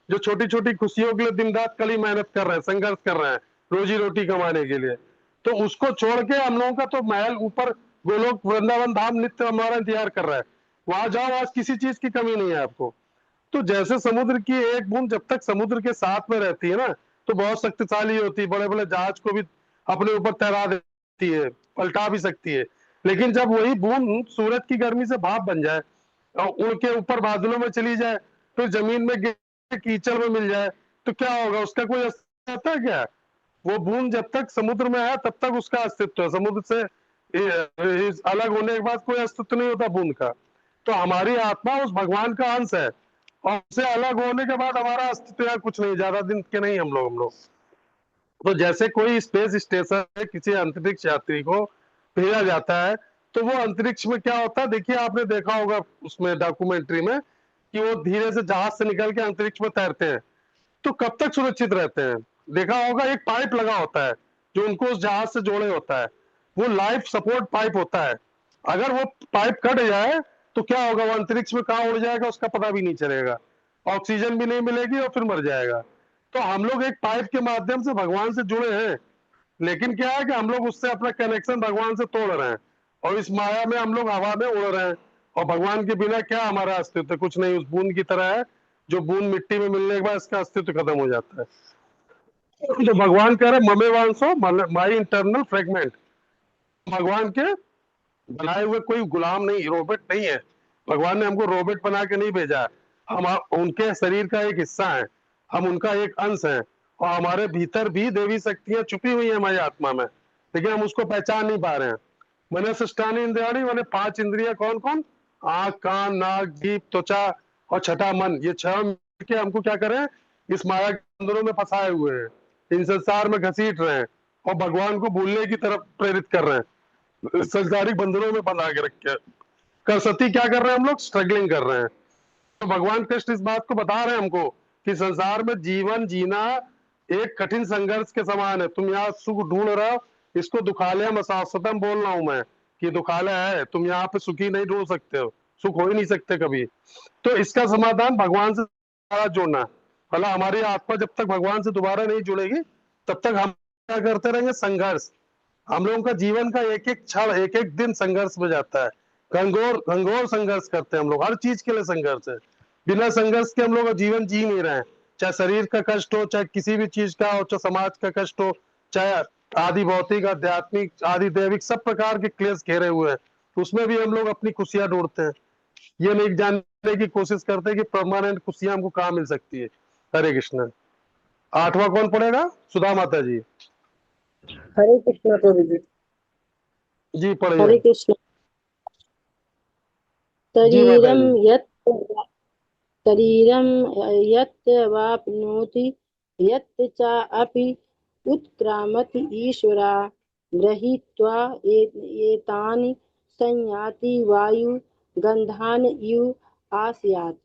जो छोटी छोटी खुशियों के लिए दिन रात कड़ी मेहनत कर रहे हैं, संघर्ष कर रहे हैं रोजी रोटी कमाने के लिए। तो उसको छोड़ के हम लोगों का तो महल ऊपर गोलोक वृंदावन धाम नित्य हमारा इंतजार कर रहा है। वहां जाओ, आज किसी चीज की कमी नहीं है आपको। तो जैसे समुद्र की एक बूंद जब तक समुद्र के साथ में रहती है ना, तो बहुत शक्तिशाली होती है, बड़े बड़े जहाज को भी अपने ऊपर तैरा देती है, पलटा भी सकती है। लेकिन जब वही बूंद सूरज की गर्मी से भाप बन जाए और उड़ के ऊपर बादलों में चली जाए, फिर जमीन में गिर के कीचड़ में मिल जाए, तो क्या होगा? उसका कोई असर होता है क्या? वो बूंद जब तक समुद्र में है तब तक उसका अस्तित्व है, समुद्र से अलग होने के बाद कोई अस्तित्व नहीं होता बूंद का। तो हमारी आत्मा उस भगवान का अंश है, और उससे अलग होने के बाद हमारा अस्तित्व यहाँ कुछ नहीं, ज्यादा दिन के नहीं हम लोग। तो जैसे कोई स्पेस स्टेशन है, किसी अंतरिक्ष यात्री को भेजा जाता है, तो वो अंतरिक्ष में क्या होता है, देखिए आपने देखा होगा उसमें डॉक्यूमेंट्री में, कि वो धीरे से जहाज से निकल के अंतरिक्ष में तैरते हैं। तो कब तक सुरक्षित रहते हैं? देखा होगा एक पाइप लगा होता है जो उनको उस जहाज से जोड़े होता है, वो लाइफ सपोर्ट पाइप होता है। अगर वो पाइप कट जाए तो क्या होगा? वो अंतरिक्ष में कहाँ उड़ जाएगा, उसका पता भी नहीं चलेगा, ऑक्सीजन भी नहीं मिलेगी और फिर मर जाएगा। तो हम लोग एक पाइप के माध्यम से भगवान से जुड़े हैं, लेकिन क्या है कि हम लोग उससे अपना कनेक्शन भगवान से तोड़ रहे हैं, और इस माया में हम लोग हवा में उड़ रहे हैं। और भगवान के बिना क्या हमारा अस्तित्व? कुछ नहीं, उस बूंद की तरह है, जो बूंद मिट्टी में मिलने के बाद इसका अस्तित्व खत्म हो जाता है। तो भगवान कह रहे ममे वांसो माई इंटरनल फ्रेगमेंट। भगवान के बनाए हुए कोई गुलाम नहीं, रोबोट नहीं है। भगवान ने हमको रोबोट बना के नहीं भेजा है, हम उनके शरीर का एक हिस्सा है, हम उनका एक अंश है। और हमारे भीतर भी देवी शक्तियां छुपी हुई है हमारी आत्मा में, लेकिन हम उसको पहचान नहीं पा रहे हैं। मैंने सृष्टानी इंद्रियाणी मैंने 5 इंद्रिया कौन कौन? आंख, कान, नाक, जीभ, त्वचा और छठा मन। ये 6 मिलके हमको क्या करें? इस माया के अंदरों में फंसाए हुए हैं, इन संसार में घसीट रहे हैं, और भगवान को भूलने की तरफ प्रेरित कर रहे हैं, संसारिक बंधनों में बना के रखे। कर सती क्या कर रहे हैं हम लोग? स्ट्रगलिंग कर रहे हैं। तो भगवान कृष्ण इस बात को बता रहे हैं हमको कि संसार में जीवन जीना एक कठिन संघर्ष के समान है। तुम यहाँ सुख ढूंढ रहे हो, इसको दुखालयम अशाश्वतम बोल रहा हूं मैं, कि दुखालय है, तुम यहाँ पे सुखी नहीं ढूंढ सकते हो, सुख हो ही नहीं सकते कभी। तो इसका समाधान भगवान से जोड़ना है। भला हमारी आत्मा जब तक भगवान से दोबारा नहीं जुड़ेगी, तब तक हम क्या करते रहेंगे? संघर्ष। हम लोगों का जीवन का एक एक क्षण, एक एक दिन संघर्ष में जाता है। घंघोर घंघोर संघर्ष करते हैं हम लोग, हर चीज के लिए संघर्ष है। बिना संघर्ष के हम लोग जीवन जी नहीं रहे हैं, चाहे शरीर का कष्ट हो, चाहे किसी भी चीज का हो, चाहे समाज का कष्ट हो, चाहे आदि भौतिक, आध्यात्मिक, आदि दैविक, सब प्रकार के क्लेश घेरे हुए हैं। उसमें भी हम लोग अपनी खुशियां ढूंढते हैं, ये नहीं जानने की कोशिश करते कि परमानेंट खुशियां हमको कहाँ मिल सकती है। हरे कृष्ण। 8वां कौन पढ़ेगा? सुधा माता जी। हरे कृष्णा प्रभु जी। जी पढ़िए। हरे कृष्ण। जी माता शरीरम जी। यत् शरीरम यत् वाप्नोति यत् चापि उत्क्रामति ईश्वरा गृहीत्वा एतानि संयाति वायु गंधान इव आस्यात्।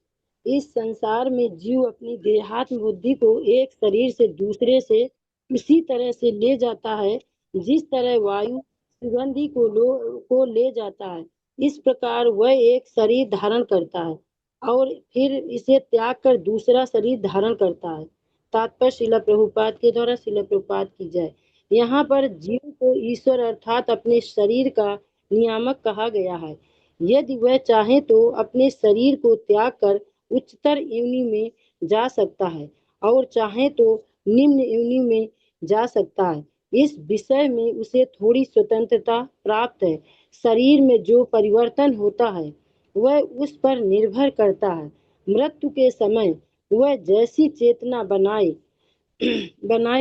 इस संसार में जीव अपनी देहात्म बुद्धि को एक शरीर से दूसरे से उसी तरह से ले जाता है जिस तरह वायु सुगंधि को ले जाता है। इस प्रकार वह एक शरीर धारण करता है और फिर इसे त्याग कर दूसरा शरीर धारण करता है। तात्पर्य शिला प्रभुपाद के द्वारा। शिला प्रभुपाद की जय। यहाँ पर जीव को ईश्वर अर्थात अपने शरीर का नियामक कहा गया है। यदि वह चाहे तो अपने शरीर को त्याग कर उच्चतर योनि में जा सकता है और चाहे तो निम्न योनि में जा सकता है। इस विषय में उसे थोड़ी स्वतंत्रता प्राप्त है। शरीर में जो परिवर्तन होता है वह उस पर निर्भर करता है। मृत्यु के समय वह जैसी चेतना बनाए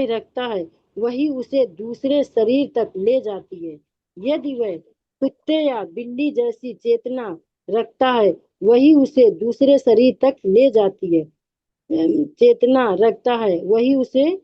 रखता है वही उसे दूसरे शरीर तक ले जाती है। यदि वह कुत्ते या बिल्ली जैसी चेतना रखता है वही उसे दूसरे शरीर तक ले जाती है। चेतना रखता है वही उसे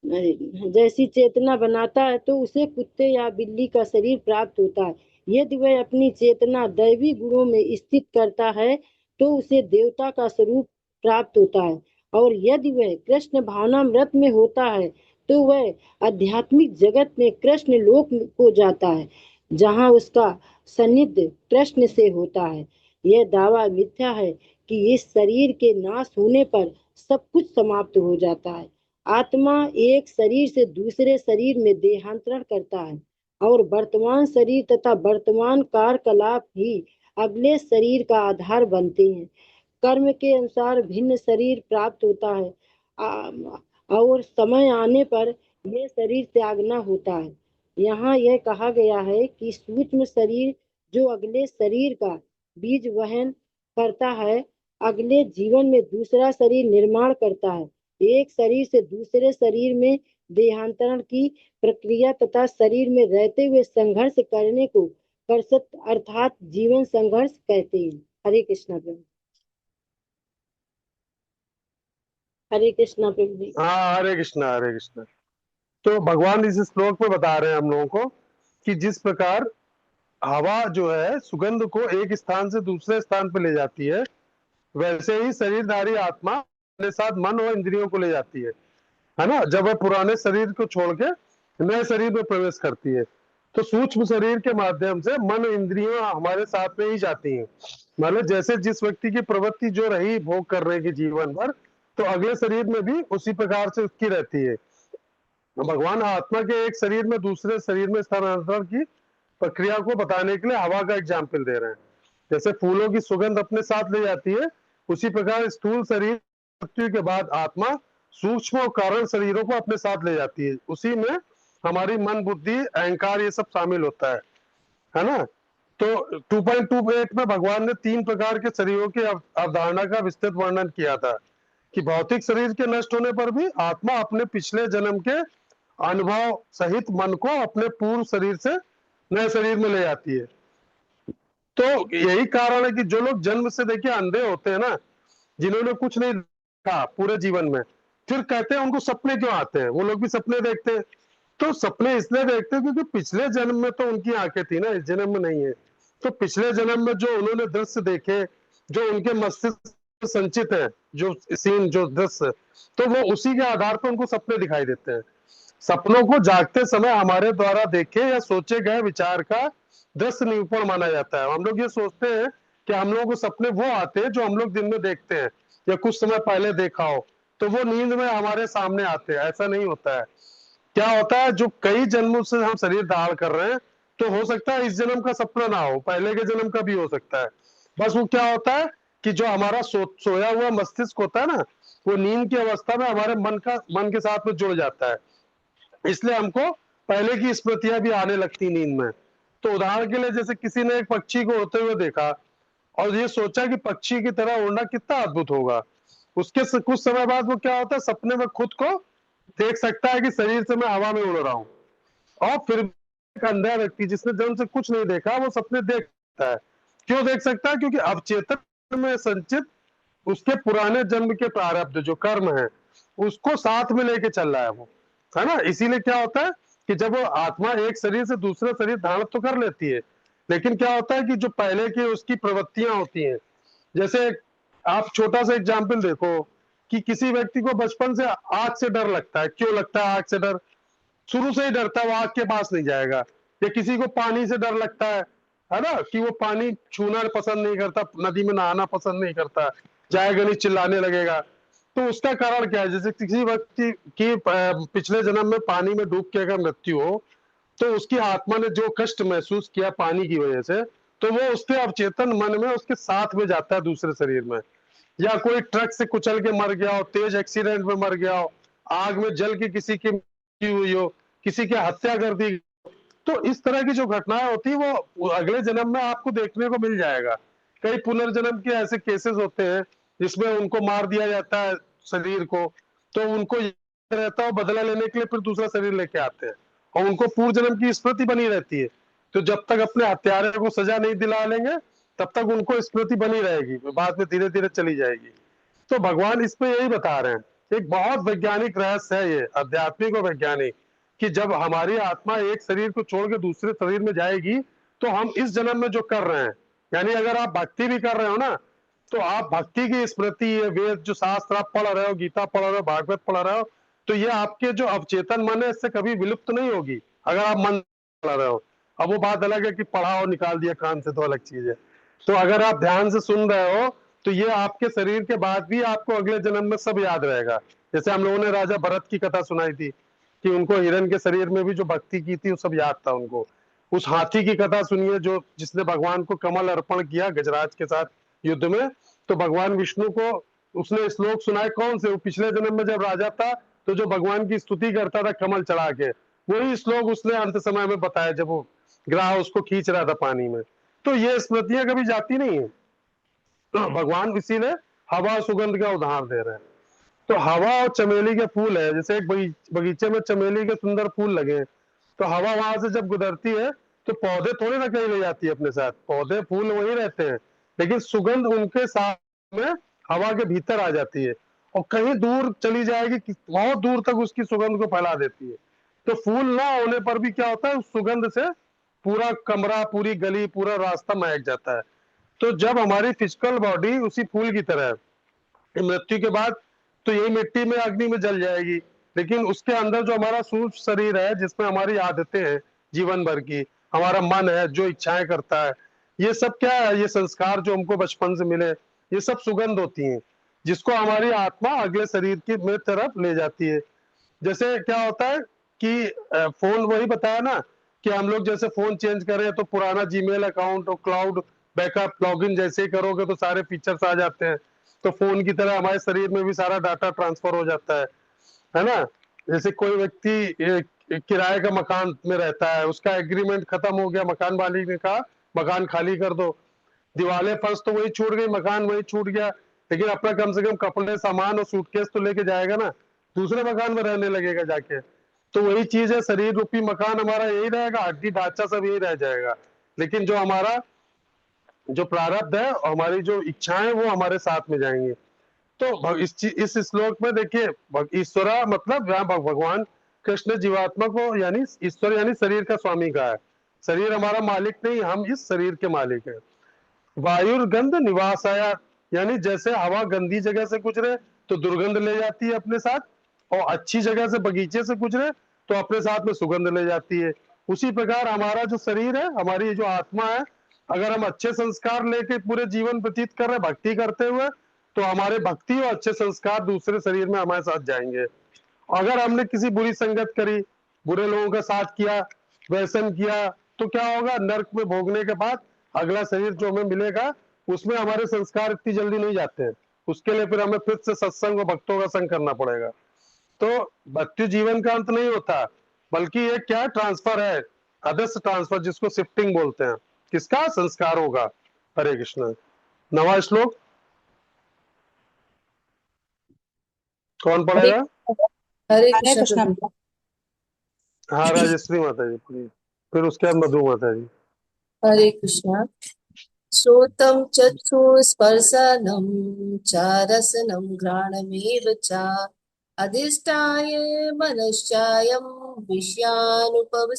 जैसी चेतना बनाता है तो उसे कुत्ते या बिल्ली का शरीर प्राप्त होता है। यदि वह अपनी चेतना दैवी गुणों में स्थित करता है तो उसे देवता का स्वरूप प्राप्त होता है। और यदि वह कृष्ण भावनामृत में होता है तो वह आध्यात्मिक जगत में कृष्ण लोक को जाता है, जहाँ उसका सानिध्य कृष्ण से होता है। यह दावा मिथ्या है कि इस शरीर के नाश होने पर सब कुछ समाप्त हो जाता है। आत्मा एक शरीर से दूसरे शरीर में देहांतरण करता है और वर्तमान शरीर तथा वर्तमान कार्यकलाप ही अगले शरीर का आधार बनते हैं। कर्म के अनुसार भिन्न शरीर प्राप्त होता है और समय आने पर यह शरीर त्यागना होता है। यहाँ यह कहा गया है कि सूक्ष्म शरीर जो अगले शरीर का बीज वहन करता है, अगले जीवन में दूसरा शरीर निर्माण करता है। एक शरीर से दूसरे शरीर में देहांतरण की प्रक्रिया तथा शरीर में रहते हुए संघर्ष करने को करसत अर्थात जीवन संघर्ष कहते हैं। हरे कृष्णा प्रभु। हरे कृष्णा प्रभु जी। हाँ, हरे कृष्णा हरे कृष्णा। तो भगवान इस श्लोक में बता रहे हैं हम लोगों को कि जिस प्रकार हवा जो है सुगंध को एक स्थान से दूसरे स्थान पे ले जाती है, वैसे ही शरीरधारी आत्मा अपने साथ मन और इंद्रियों को ले जाती है ना, जब वह पुराने शरीर को छोड़ के नए शरीर में प्रवेश करती है। तो सूक्ष्म शरीर के माध्यम से मन इंद्रियां हमारे साथ में ही जाती हैं। मतलब जैसे जिस व्यक्ति की प्रवृत्ति जो रही भोग करने की जीवन भर, तो अगले शरीर में भी उसी प्रकार से उसकी रहती है। भगवान आत्मा के एक शरीर में दूसरे शरीर में स्थानांतरण की प्रक्रिया को बताने के लिए हवा का एग्जाम्पल दे रहे हैं। जैसे फूलों की सुगंध अपने साथ ले जाती है, उसी प्रकार स्थूल शरीर मृत्यु के बाद आत्मा सूक्ष्म और कारण शरीरों को अपने साथ ले जाती है। उसी में हमारी मन बुद्धि अहंकार ये सब शामिल होता है ना। तो 2.28 में भगवान ने 3 प्रकार के शरीरों की अवधारणा का विस्तृत वर्णन किया था कि भौतिक शरीर के नष्ट होने पर भी आत्मा अपने पिछले जन्म के अनुभव सहित मन को अपने पूर्व शरीर से नए शरीर में ले जाती है। तो यही कारण है कि जो लोग जन्म से देखिए अंधे होते हैं ना, जिन्होंने कुछ नहीं देखा पूरे जीवन में, फिर कहते हैं उनको सपने क्यों आते हैं, वो लोग भी सपने देखते हैं। तो सपने इसलिए देखते हैं क्योंकि पिछले जन्म में तो उनकी आंखें थी ना, इस जन्म में नहीं है। तो पिछले जन्म में जो उन्होंने दृश्य देखे, जो उनके मस्तिष्क में संचित है, जो सीन जो दृश्य, तो वो उसी के आधार पर उनको सपने दिखाई देते हैं। सपनों को जागते समय हमारे द्वारा देखे या सोचे गए विचार का दृश्य निरूपण माना जाता है। हम लोग ये सोचते हैं कि हम लोगों को सपने वो आते हैं जो हम लोग दिन में देखते हैं या कुछ समय पहले देखा हो, तो वो नींद में हमारे सामने आते हैं। ऐसा नहीं होता है। क्या होता है, जो कई जन्मों से हम शरीर धारण कर रहे हैं, तो हो सकता है इस जन्म का सपना ना हो, पहले के जन्म का भी हो सकता है। बस वो क्या होता है कि जो हमारा सोया हुआ मस्तिष्क होता है ना, वो नींद की अवस्था में हमारे मन के साथ में जुड़ जाता है, इसलिए हमको पहले की स्मृतियां भी आने लगती नींद में। तो उदाहरण के लिए जैसे किसी ने एक पक्षी को उड़ते हुए देखा और ये सोचा कि पक्षी की तरह उड़ना कितना अद्भुत होगा। उसके कुछ समय बाद वो क्या होता है, सपने में खुद को देख सकता है कि शरीर से मैं हवा में उड़ रहा हूँ। और फिर एक अंधा व्यक्ति जिसने जन्म से कुछ नहीं देखा, वो सपने देख सकता है। क्यों देख सकता है? क्योंकि अवचेतन में संचित उसके पुराने जन्म के प्रारब्ध जो कर्म है, उसको साथ में लेके चल रहा है वो, है ना। इसीलिए क्या होता है कि जब वो आत्मा एक शरीर से दूसरे शरीर धारण तो कर लेती है, लेकिन क्या होता है कि जो पहले की उसकी प्रवृत्तियां होती हैं, जैसे आप छोटा सा एग्जाम्पल देखो कि किसी व्यक्ति को बचपन से आग से डर लगता है। क्यों लगता है आग से डर? शुरू से ही डरता है, वो आग के पास नहीं जाएगा। या किसी को पानी से डर लगता है ना, कि वो पानी छूना पसंद नहीं करता, नदी में नहाना पसंद नहीं करता, जाएगा नहीं, चिल्लाने लगेगा। तो उसका कारण क्या है? जैसे किसी व्यक्ति की पिछले जन्म में पानी में डूब के अगर मृत्यु हो, तो उसकी आत्मा ने जो कष्ट महसूस किया पानी की वजह से, तो वो उसके अवचेतन मन में उसके साथ में जाता है दूसरे शरीर में। या कोई ट्रक से कुचल के मर गया हो, तेज एक्सीडेंट में मर गया हो, आग में जल के किसी की मृत्यु हुई हो, किसी की हत्या कर दी, तो इस तरह की जो घटनाएं होती है वो अगले जन्म में आपको देखने को मिल जाएगा। कई पुनर्जन्म के ऐसे केसेस होते हैं जिसमें उनको मार दिया जाता है शरीर को, तो उनको रहता है बदला लेने के लिए फिर दूसरा शरीर लेके आते हैं, और उनको पूर्व जन्म की स्मृति बनी रहती है। तो जब तक अपने हत्यारे को सजा नहीं दिला लेंगे, तब तक उनको स्मृति बनी रहेगी, बाद में धीरे धीरे चली जाएगी। तो भगवान इसमें यही बता रहे हैं। एक बहुत वैज्ञानिक रहस्य है ये, आध्यात्मिक और वैज्ञानिक, कि जब हमारी आत्मा एक शरीर को छोड़ के दूसरे शरीर में जाएगी, तो हम इस जन्म में जो कर रहे हैं, यानी अगर आप भक्ति भी कर रहे हो ना, तो आप भक्ति की स्मृति, ये वेद जो शास्त्र आप पढ़ रहे हो, गीता पढ़ रहे हो, भागवत पढ़ रहे हो, तो ये आपके जो अवचेतन मन है इससे कभी विलुप्त नहीं होगी अगर आप मन पढ़ रहे हो। अब वो बात अलग है कि पढ़ा और निकाल दिया कान से, तो अलग चीज है। तो अगर आप ध्यान से सुन रहे हो तो ये आपके शरीर के बाद भी आपको अगले जन्म में सब याद रहेगा। जैसे हम लोगों ने राजा भरत की कथा सुनाई थी कि उनको हिरण के शरीर में भी जो भक्ति की थी वो सब याद था उनको। उस हाथी की कथा सुनिए जो जिसने भगवान को कमल अर्पण किया गजराज के साथ युद्ध में, तो भगवान विष्णु को उसने श्लोक सुनाए कौन से, वो पिछले जन्म में जब राजा था तो जो भगवान की स्तुति करता था कमल चढ़ा के, वही श्लोक उसने अंत समय में बताया जब वो ग्राह उसको खींच रहा था पानी में। तो ये स्मृतियां कभी जाती नहीं है। तो भगवान इसीलिए हवा सुगंध का उदाहरण दे रहे हैं। तो हवा और चमेली के फूल है, जैसे एक बगीचे में चमेली के सुंदर फूल लगे, तो हवा वहां से जब गुजरती है तो पौधे थोड़े ना कहीं ले जाती है अपने साथ, पौधे फूल वहीं रहते हैं, लेकिन सुगंध उनके साथ में हवा के भीतर आ जाती है और कहीं दूर चली जाएगी, बहुत दूर तक उसकी सुगंध को फैला देती है। तो फूल ना होने पर भी क्या होता है, उस सुगंध से पूरा कमरा, पूरी गली, पूरा रास्ता महक जाता है। तो जब हमारी फिजिकल बॉडी उसी फूल की तरह है, मृत्यु के बाद तो यही मिट्टी में अग्नि में जल जाएगी, लेकिन उसके अंदर जो हमारा सूक्ष्म शरीर है जिसमें हमारी आदतें हैं जीवन भर की, हमारा मन है जो इच्छाएं करता है, ये सब क्या है, ये संस्कार जो हमको बचपन से मिले, ये सब सुगंध होती हैं जिसको हमारी आत्मा अगले शरीर की में तरफ ले जाती है। जैसे क्या होता है कि फोन, वही बताया ना कि हम लोग जैसे फोन चेंज करें तो पुराना जीमेल अकाउंट और क्लाउड बैकअप लॉगिन जैसे ही करोगे तो सारे फीचर्स आ जाते हैं। तो फोन की तरह हमारे शरीर में भी सारा डाटा ट्रांसफर हो जाता है ना। जैसे कोई व्यक्ति किराए का मकान में रहता है, उसका एग्रीमेंट खत्म हो गया, मकान मालिक ने कहा मकान खाली कर दो, दिवाले फर्श तो वही छूट गई, मकान वही छूट गया, लेकिन अपना कम से कम कपड़े सामान और सूटकेस तो लेके जाएगा ना, दूसरे मकान में रहने लगेगा जाके। तो वही चीज है, शरीर रूपी मकान हमारा यही रहेगा, हड्डी ढांचा सब यही रह जाएगा, लेकिन जो हमारा जो प्रारब्ध है और हमारी जो इच्छाएं वो हमारे साथ में जाएंगी। तो इस श्लोक में देखिए, ईश्वरा मतलब यहाँ भगवान कृष्ण जीवात्मा को यानी ईश्वर यानी शरीर का स्वामी का है। शरीर हमारा मालिक नहीं, हम इस शरीर के मालिक हैं। वायुर्गंध निवासाया, यानी जैसे हवा गंदी जगह से गुजरे तो दुर्गंध ले जाती है अपने साथ, और अच्छी जगह से बगीचे से गुजरे तो अपने साथ में सुगंध ले जाती है। उसी प्रकार हमारा जो शरीर है, हमारी जो आत्मा है, अगर हम अच्छे संस्कार लेके पूरे जीवन व्यतीत कर रहे, भक्ति करते हुए, तो हमारे भक्ति और अच्छे संस्कार दूसरे शरीर में हमारे साथ जाएंगे। अगर हमने किसी बुरी संगत करी, बुरे लोगों का साथ किया, व्यसन किया, तो क्या होगा, नर्क में भोगने के बाद अगला शरीर जो हमें मिलेगा उसमें हमारे संस्कार इतनी जल्दी नहीं जाते हैं, उसके लिए फिर हमें फिर से सत्संग और भक्तों का संग करना पड़ेगा। तो मृत्यु जीवन का अंत नहीं होता, बल्कि ये क्या ट्रांसफर है, आदर्श ट्रांसफर, जिसको शिफ्टिंग बोलते हैं। किसका संस्कार होगा। हरे कृष्ण। नवा श्लोक कौन हरे पढ़ेगा। हरे हरे कृष्ण कृष्ण। प्रभु। हाँ राजश्री माता जी प्लीज, फिर उसके बाद मधु माता जी। हरे कृष्ण। श्रोतं चक्षुस्पर्शनं च रसनं घ्राणमेव च अधिष्ठाय मनश्चायं विषयानुपसेवते।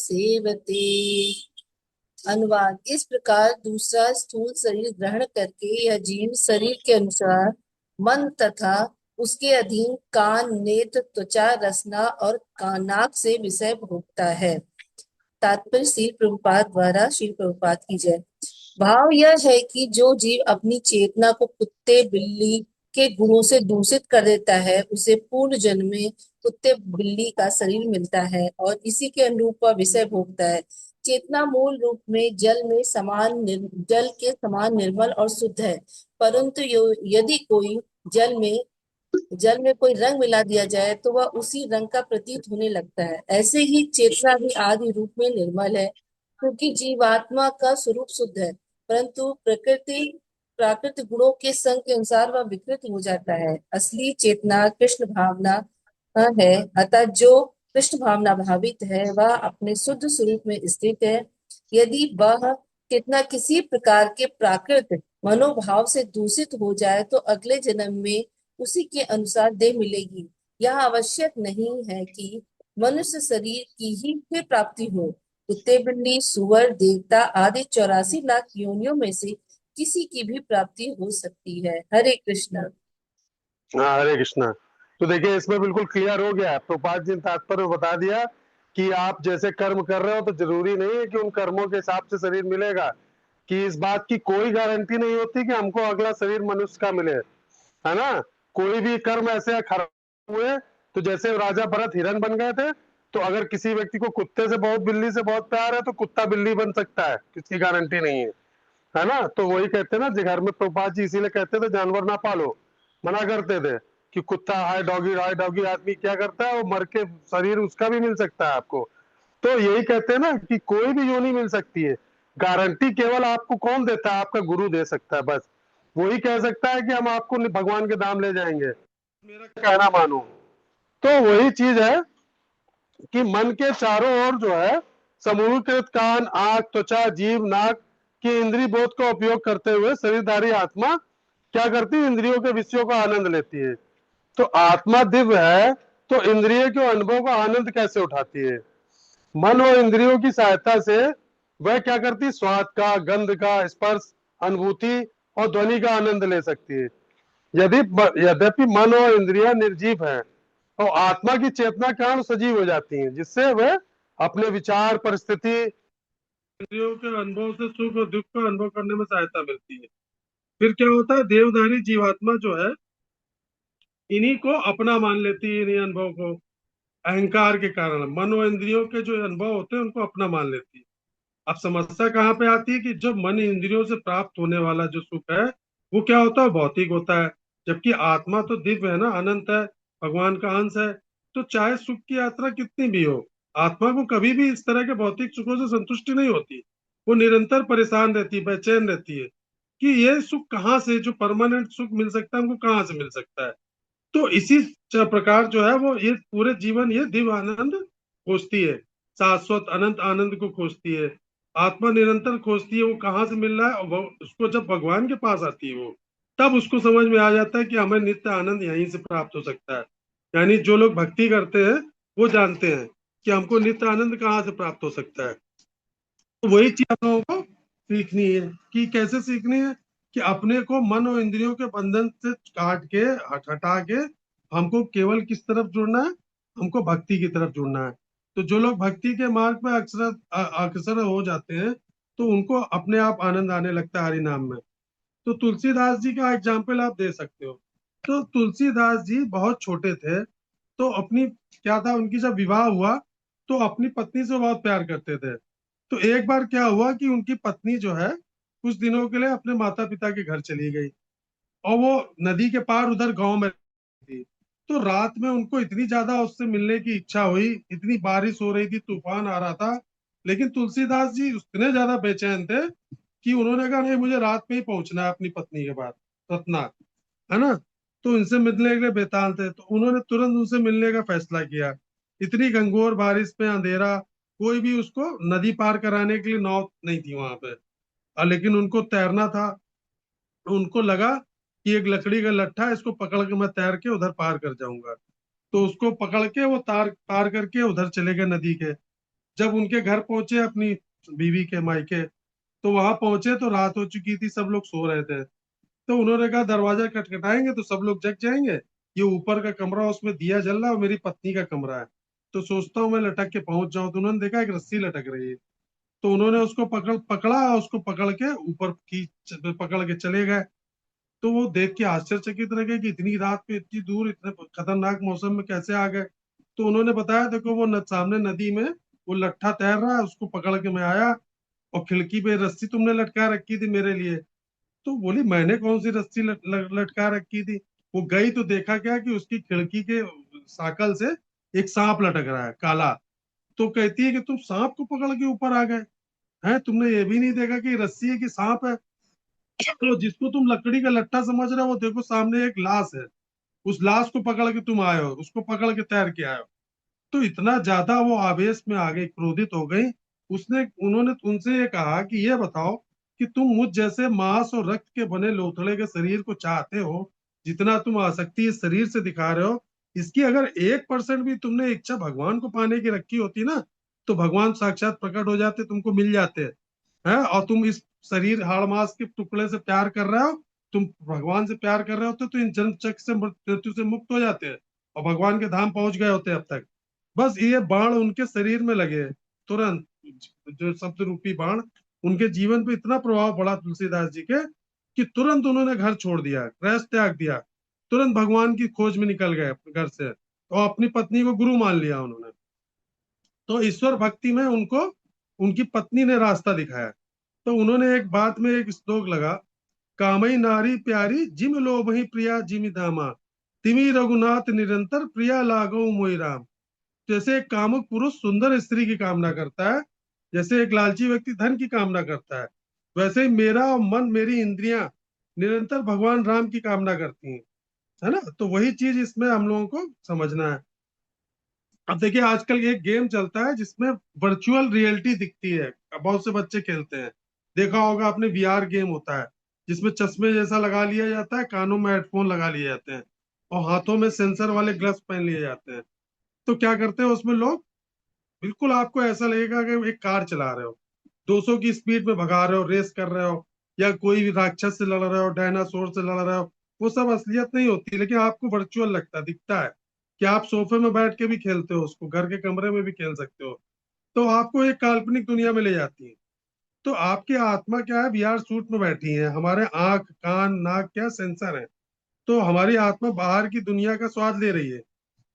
अनुवाद: इस प्रकार दूसरा स्थूल शरीर ग्रहण करके यह जीव शरीर के अनुसार मन तथा उसके अधीन कान, नेत्र, त्वचा, रसना और नाक से विषय भोगता है। तात्पर्य श्रील प्रभुपाद द्वारा। श्रील प्रभुपाद की जय। भाव यह है कि जो जीव अपनी चेतना को कुत्ते बिल्ली के गुणों से दूषित कर देता है, उसे पूर्व जन्म में कुत्ते बिल्ली का शरीर मिलता है और इसी के अनुरूप वह विषय भोगता है। चेतना मूल रूप में जल के समान निर्मल और शुद्ध है, परंतु यदि कोई जल में कोई रंग मिला दिया जाए तो वह उसी रंग का प्रतीत होने लगता है। ऐसे ही चेतना भी आदि रूप में निर्मल है, क्योंकि जीवात्मा का स्वरूप शुद्ध है, परंतु प्राकृतिक गुणों के संग के अनुसार वह विकृत हो जाता है। असली चेतना कृष्ण भावना है, अतः जो कृष्ण भावना भावित है वह अपने शुद्ध स्वरूप में स्थित है। यदि वह चेतना किसी प्रकार के प्राकृत मनोभाव से दूषित हो जाए तो अगले जन्म में उसी के अनुसार देह मिलेगी। यह आवश्यक नहीं है कि मनुष्य शरीर की ही फिर प्राप्ति हो। कुत्ते, बिल्ली, सुअर, देवता आदि 84 लाख योनियों में से किसी की भी प्राप्ति हो सकती है। हरे कृष्ण। हाँ, हरे कृष्णा। तो देखिए इसमें बिल्कुल क्लियर हो गया, प्रभुपाद जी ने तात्पर्य बता दिया कि आप जैसे कर्म कर रहे हो तो जरूरी नहीं है कि उन कर्मों के हिसाब से शरीर मिलेगा, कि इस बात की कोई गारंटी नहीं होती कि हमको अगला शरीर मनुष्य का मिले, है ना। कोई भी कर्म ऐसे खराब हुए, तो जैसे राजा भरत हिरण बन गए थे, तो अगर किसी व्यक्ति को कुत्ते से बहुत, बिल्ली से बहुत प्यार है तो कुत्ता बिल्ली बन सकता है, किसकी गारंटी नहीं है ना। तो वही कहते हैं ना, घर में प्रभुपाद जी इसीलिए कहते थे जानवर ना पालो, मना करते थे कि कुत्ता हाय डॉगी, आदमी क्या करता है, वो मर के शरीर उसका भी मिल सकता है आपको। तो यही कहते हैं ना कि कोई भी योनि मिल सकती है, गारंटी केवल आपको कौन देता है, आपका गुरु दे सकता है बस। वही कह सकता है कि हम आपको भगवान के धाम ले जाएंगे, मेरा कहना मानो। तो वही चीज है कि मन के चारों ओर जो है समूहीकृत कान, आंख, त्वचा, जीभ, नाक की इंद्रिय बोध का उपयोग करते हुए शरीरधारी आत्मा क्या करती है, इंद्रियों के विषयों का आनंद लेती है। तो आत्मा दिव्य है, तो इंद्रिय के अनुभव का आनंद कैसे उठाती है? मन और इंद्रियों की सहायता से वह क्या करती है, स्वाद का, गंध का, स्पर्श, अनुभूति और ध्वनि का आनंद ले सकती है। यदि यद्यपि मन और इंद्रियां निर्जीव है, तो आत्मा की चेतना के कारण सजीव हो जाती हैं, जिससे वह अपने विचार, परिस्थिति, इंद्रियों के अनुभव से सुख और दुख का अनुभव करने में सहायता मिलती है। फिर क्या होता है, देवधारी जीवात्मा जो है इन्हीं को अपना मान लेती है, इन्हीं अनुभव को अहंकार के कारण मन और इंद्रियों के जो अनुभव होते हैं उनको अपना मान लेती है। अब समस्या कहाँ पे आती है कि जो मन इंद्रियों से प्राप्त होने वाला जो सुख है वो क्या होता है, भौतिक होता है, जबकि आत्मा तो दिव्य है ना, अनंत है, भगवान का अंश है। तो चाहे सुख की यात्रा कितनी भी हो, आत्मा को कभी भी इस तरह के भौतिक सुखों से संतुष्टि नहीं होती। वो निरंतर परेशान रहती है, बेचैन रहती है कि ये सुख कहाँ से, जो परमानेंट सुख मिल सकता है हमको, कहाँ से मिल सकता है। तो इसी प्रकार जो है वो ये पूरे जीवन ये दिव्य आनंद खोजती है, शाश्वत अनंत आनंद को खोजती है। आत्मा निरंतर खोजती है वो कहाँ से मिल रहा है, और वो उसको जब भगवान के पास आती है वो तब उसको समझ में आ जाता है कि हमें नित्य आनंद यहीं से प्राप्त हो सकता है। यानी जो लोग भक्ति करते हैं वो जानते हैं कि हमको नित्य आनंद कहाँ से प्राप्त हो सकता है। तो वही चीज हम लोगों को सीखनी है। कि कैसे सीखनी है, कि अपने को मन और इंद्रियों के बंधन से काट के हटा के हमको केवल किस तरफ जुड़ना है, हमको भक्ति की तरफ जुड़ना है। तो जो लोग भक्ति के मार्ग पर अक्सर अग्रसर हो जाते हैं तो उनको अपने आप आनंद आने लगता है हरि नाम में। तो तुलसीदास जी का एग्जाम्पल आप दे सकते हो। तो तुलसीदास जी बहुत छोटे थे, तो अपनी क्या था, उनकी जब विवाह हुआ तो अपनी पत्नी से बहुत प्यार करते थे। तो एक बार क्या हुआ कि उनकी पत्नी जो है कुछ दिनों के लिए अपने माता पिता के घर चली गई, और वो नदी के पार उधर गांव में थी। तो रात में उनको इतनी ज्यादा उससे मिलने की इच्छा हुई, इतनी बारिश हो रही थी, तूफान आ रहा था, लेकिन तुलसीदास जी इतने ज्यादा बेचैन थे कि उन्होंने कहा नहीं, मुझे रात में ही पहुंचना है अपनी पत्नी के पास, रत्ना, है ना। तो उनसे मिलने के लिए बेताल थे, तो उन्होंने तुरंत उनसे मिलने का फैसला किया। इतनी घंघोर बारिश में अंधेरा, कोई भी उसको नदी पार कराने के लिए नाव नहीं थी वहां पे, लेकिन उनको तैरना था। उनको लगा कि एक लकड़ी का लट्ठा है, इसको पकड़ के मैं तैर के उधर पार कर जाऊंगा। तो उसको पकड़ के वो तार पार करके उधर चले गए नदी के। जब उनके घर पहुंचे अपनी बीवी के मायके, तो वहां पहुंचे तो रात हो चुकी थी, सब लोग सो रहे थे। तो उन्होंने कहा दरवाजा खटखटाएंगे तो सब लोग जग जाएंगे, ये ऊपर का कमरा उसमें दिया जल रहा है और मेरी पत्नी का कमरा है, तो सोचता हूँ मैं लटक के पहुंच जाऊं। तो उन्होंने देखा एक रस्सी लटक रही है, तो उन्होंने उसको पकड़ा, उसको पकड़ के ऊपर खींच पकड़ के चले गए। तो वो देख के आश्चर्यचकित रह गए कि इतनी रात में इतनी दूर इतने खतरनाक मौसम में कैसे आ गए। तो उन्होंने बताया देखो वो सामने नदी में वो लट्ठा तैर रहा है, उसको पकड़ के मैं आया, और खिड़की पे रस्सी तुमने लटका रखी थी मेरे लिए। तो बोली मैंने कौन सी रस्सी लटका रखी थी। वो गई तो देखा क्या कि उसकी खिड़की के साकल से एक सांप लटक रहा है काला। तो कहती है कि तुम सांप को पकड़ के ऊपर आ गए हैं, तुमने ये भी नहीं देखा कि रस्सी है कि सांप है। तो जिसको तुम लकड़ी का लट्ठा समझ रहे हो वो देखो सामने एक लाश है, उस लाश को पकड़ के तुम आए हो, उसको पकड़ के तैर के आए हो। तो इतना ज्यादा वो आवेश में आ गई, क्रोधित हो गई। उन्होंने उनसे ये कहा कि ये बताओ कि तुम मुझ जैसे मांस और रक्त के बने लोथड़े के शरीर को चाहते हो, जितना तुम आसक्ति इस शरीर से दिखा रहे हो, इसकी अगर 1% भी तुमने इच्छा भगवान को पाने की रखी होती ना, तो भगवान साक्षात प्रकट हो जाते, तुमको मिल जाते हैं। और तुम इस शरीर हाड़ मांस के टुकड़े से प्यार कर रहे हो, तुम भगवान से प्यार कर रहे होते तो इन जन्म चक्र से मृत्यु से मुक्त हो जाते हैं और भगवान के धाम पहुंच गए होते अब तक। बस ये बाण उनके शरीर में लगे तुरंत, जो शब्द रूपी बाण उनके जीवन पे इतना प्रभाव पड़ा तुलसीदास जी के कि तुरंत उन्होंने घर छोड़ दिया, गृहस्थ त्याग दिया, तुरंत भगवान की खोज में निकल गए अपने घर से और अपनी पत्नी को गुरु मान लिया उन्होंने। तो ईश्वर भक्ति में उनको उनकी पत्नी ने रास्ता दिखाया। तो उन्होंने एक बात में एक श्लोक लगा, कामई नारी प्यारी जिम लोभहि प्रिया जिमि धामा, तिमि रघुनाथ निरंतर प्रिया लागो मोहि राम। जैसे एक कामुक पुरुष सुंदर स्त्री की कामना करता है, जैसे एक लालची व्यक्ति धन की कामना करता है, वैसे ही मेरा मन मेरी इंद्रियां निरंतर भगवान राम की कामना करती हैं, है ना। तो वही चीज इसमें हम लोगों को समझना है। अब देखिए आजकल एक गेम चलता है जिसमें वर्चुअल रियलिटी दिखती है, बहुत से बच्चे खेलते हैं, देखा होगा आपने, वीआर गेम होता है जिसमें चश्मे जैसा लगा लिया जाता है, कानों में हेडफोन लगा लिए जाते हैं और हाथों में सेंसर वाले ग्लव्स पहन लिए जाते हैं। तो क्या करते हैं उसमें लोग, बिल्कुल आपको ऐसा लगेगा कि एक कार चला रहे हो, 200 की स्पीड में भगा रहे हो, रेस कर रहे हो, या कोई भी राक्षस से लड़ रहे हो, डायनासोर से लड़ रहे हो। वो सब असलियत नहीं होती, लेकिन आपको वर्चुअल लगता दिखता है कि आप सोफे में बैठ के भी खेलते हो उसको, घर के कमरे में भी खेल सकते हो। तो आपको एक काल्पनिक दुनिया में ले जाती है। तो आपकी आत्मा क्या है, वीआर सूट में बैठी है, हमारे आंख कान नाक क्या सेंसर है। तो हमारी आत्मा बाहर की दुनिया का स्वाद ले रही है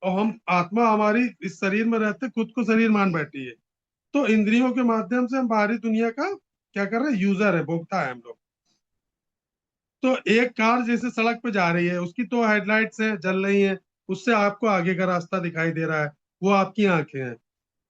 और हम आत्मा हमारी इस शरीर में रहते खुद को शरीर मान बैठी है। तो इंद्रियों के माध्यम से हम बाहरी दुनिया का क्या कर रहे हैं, यूजर है, भोक्ता है हम लोग। तो एक कार जैसे सड़क पे जा रही है, उसकी तो हेडलाइट्स है जल रही हैं, उससे आपको आगे का रास्ता दिखाई दे रहा है, वो आपकी आंखें हैं,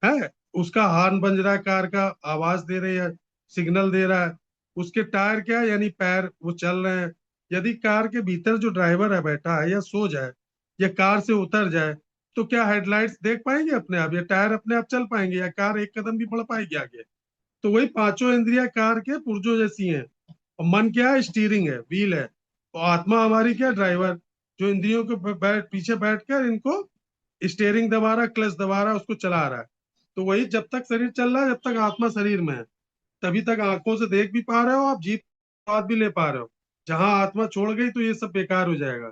है। उसका हॉर्न बज रहा है, कार का आवाज दे रही है, सिग्नल दे रहा है। उसके टायर क्या है, यानी पैर, वो चल रहे हैं। यदि कार के भीतर जो ड्राइवर है बैठा है या सो जाए या कार से उतर जाए, तो क्या हेडलाइट्स देख पाएंगे अपने आप, या टायर अपने आप चल पाएंगे, या कार एक कदम भी बढ़ पाएगी आगे। तो वही पांचों इंद्रियां कार के पुर्जों जैसी हैं और मन क्या है, स्टीयरिंग है, व्हील है, और आत्मा हमारी क्या, ड्राइवर, जो इंद्रियों के पीछे बैठकर इनको स्टीयरिंग दबा रहा, क्लच दबा रहा, उसको चला रहा है। तो वही जब तक शरीर चल रहा है, जब तक आत्मा शरीर में है, तभी तक आंखों से देख भी पा रहे हो आप, जीभ स्वाद भी ले पा रहे हो। जहां आत्मा छोड़ गई तो ये सब बेकार हो जाएगा,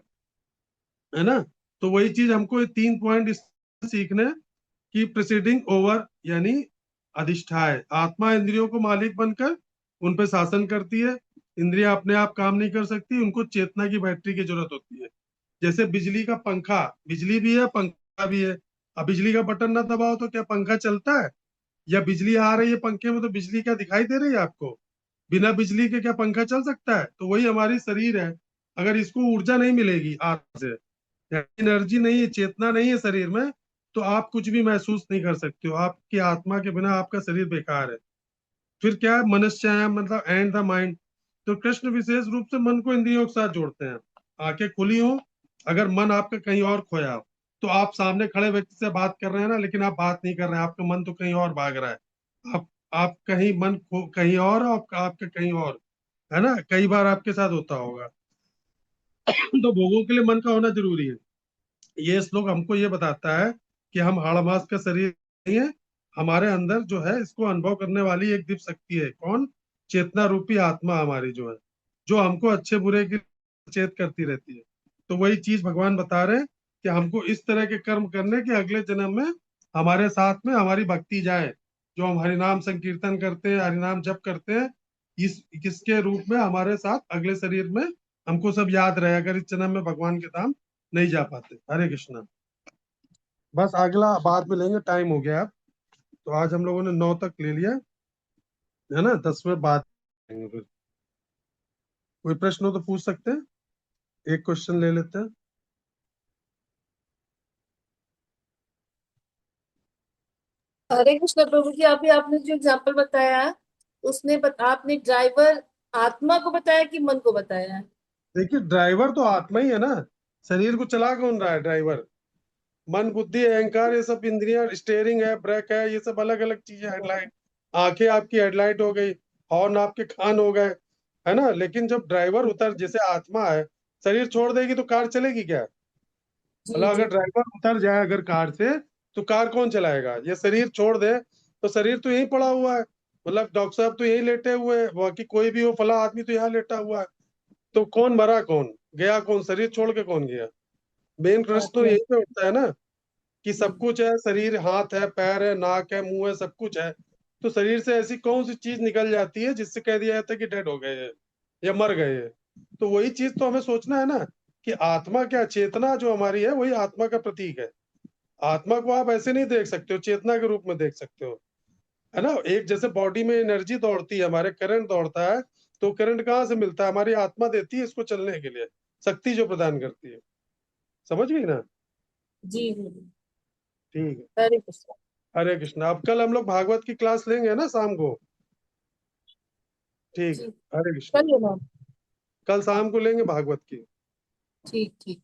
है ना। तो वही चीज हमको ये 3 पॉइंट सीखने, की प्रिसीडिंग ओवर यानी अधिष्ठाय, आत्मा इंद्रियों को मालिक बनकर उन पे शासन करती है। इंद्रियां अपने आप काम नहीं कर सकती, उनको चेतना की बैटरी की जरूरत होती है। जैसे बिजली का पंखा, बिजली भी है पंखा भी है। अब बिजली का बटन ना दबाओ तो क्या पंखा चलता है? या बिजली आ रही है पंखे में तो बिजली क्या दिखाई दे रही है आपको? बिना बिजली के क्या पंखा चल सकता है? तो वही हमारी शरीर है, अगर इसको ऊर्जा नहीं मिलेगी आत्मा से, एनर्जी नहीं है, चेतना नहीं है शरीर में, तो आप कुछ भी महसूस नहीं कर सकते हो। आपकी आत्मा के बिना आपका शरीर बेकार है। फिर क्या है, मनुष्य मतलब एंड द माइंड। तो कृष्ण विशेष रूप से मन को इंद्रियों के साथ जोड़ते हैं। आंखें खुली हो, अगर मन आपका कहीं और खोया हो, तो आप सामने खड़े व्यक्ति से बात कर रहे हैं ना, लेकिन आप बात नहीं कर रहे हैं, आपका मन तो कहीं और भाग रहा है। आप कहीं मन कहीं और, आपका कहीं और, है ना। कई बार आपके साथ होता होगा। तो भोगों के लिए मन का होना जरूरी है। ये श्लोक हमको ये बताता है कि हम हाड़मास का शरीर नहीं है, हमारे अंदर जो है इसको अनुभव करने वाली एक दिव्य शक्ति है। कौन? चेतना रूपी आत्मा हमारी जो है, जो हमको अच्छे बुरे की चेत करती रहती है। तो वही चीज भगवान बता रहे हैं कि हमको इस तरह के कर्म करने के अगले जन्म में हमारे साथ में हमारी भक्ति जाए, जो हम हरिनाम संकीर्तन करते हैं, हरिनाम जप करते हैं, इस किसके रूप में हमारे साथ अगले शरीर में हमको सब याद रहे, अगर इस जन्म में भगवान के धाम नहीं जा पाते। हरे कृष्णा। बस अगला बाद में लेंगे, टाइम हो गया अब। तो आज हम लोगों ने 9 तक ले लिया, है ना, 10वें बाद लेंगे फिर। कोई प्रश्न हो तो पूछ सकते हैं, एक क्वेश्चन ले लेते हैं। हरे कृष्ण प्रभु जी, अभी आपने जो एग्जाम्पल बताया उसने आपने ड्राइवर आत्मा को बताया कि मन को बताया है? देखिए ड्राइवर तो आत्मा ही है ना, शरीर को चला कौन रहा है? ड्राइवर। मन बुद्धि अहंकार ये सब इंद्रियां, स्टेयरिंग है, ब्रेक है, ये सब अलग अलग चीजें। हेडलाइट, आंखें आपकी हेडलाइट हो गई, हॉर्न आपके कान हो गए, है ना। लेकिन जब ड्राइवर उतर, जैसे आत्मा है, शरीर छोड़ देगी तो कार चलेगी क्या? जी मतलब जी। अगर ड्राइवर उतर जाए अगर कार से, तो कार कौन चलाएगा? ये शरीर छोड़ दे तो शरीर तो यहीं पड़ा हुआ है, मतलब डॉक्टर साहब तो यही लेटे हुए हैं, बाकी कोई भी हो, फला आदमी तो यहाँ लेटा हुआ है, तो कौन मरा, कौन गया, कौन शरीर छोड़ के कौन गया? मेन प्रश्न तो अच्छा। यही पे उठता है ना, कि सब कुछ है, शरीर, हाथ है, पैर है, नाक है, मुंह है, सब कुछ है, तो शरीर से ऐसी कौन सी चीज निकल जाती है जिससे कह दिया जाता है कि डेड हो गए हैं या मर गए हैं? तो वही चीज तो हमें सोचना है ना, कि आत्मा क्या, चेतना जो हमारी है वही आत्मा का प्रतीक है। आत्मा को आप ऐसे नहीं देख सकते हो, चेतना के रूप में देख सकते हो, है ना। एक जैसे बॉडी में एनर्जी दौड़ती है, हमारे करंट दौड़ता है, तो करंट कहाँ से मिलता है? हमारी आत्मा देती है इसको चलने के लिए, शक्ति जो प्रदान करती है। समझ गई ना? जी गुरुजी। ठीक है। हरे कृष्ण। हरे कृष्णा। अब कल हम लोग भागवत की क्लास लेंगे ना शाम को? ठीक है। जी हरे कृष्णा। कल लेना। कल शाम को लेंगे भागवत की। ठीक ठीक।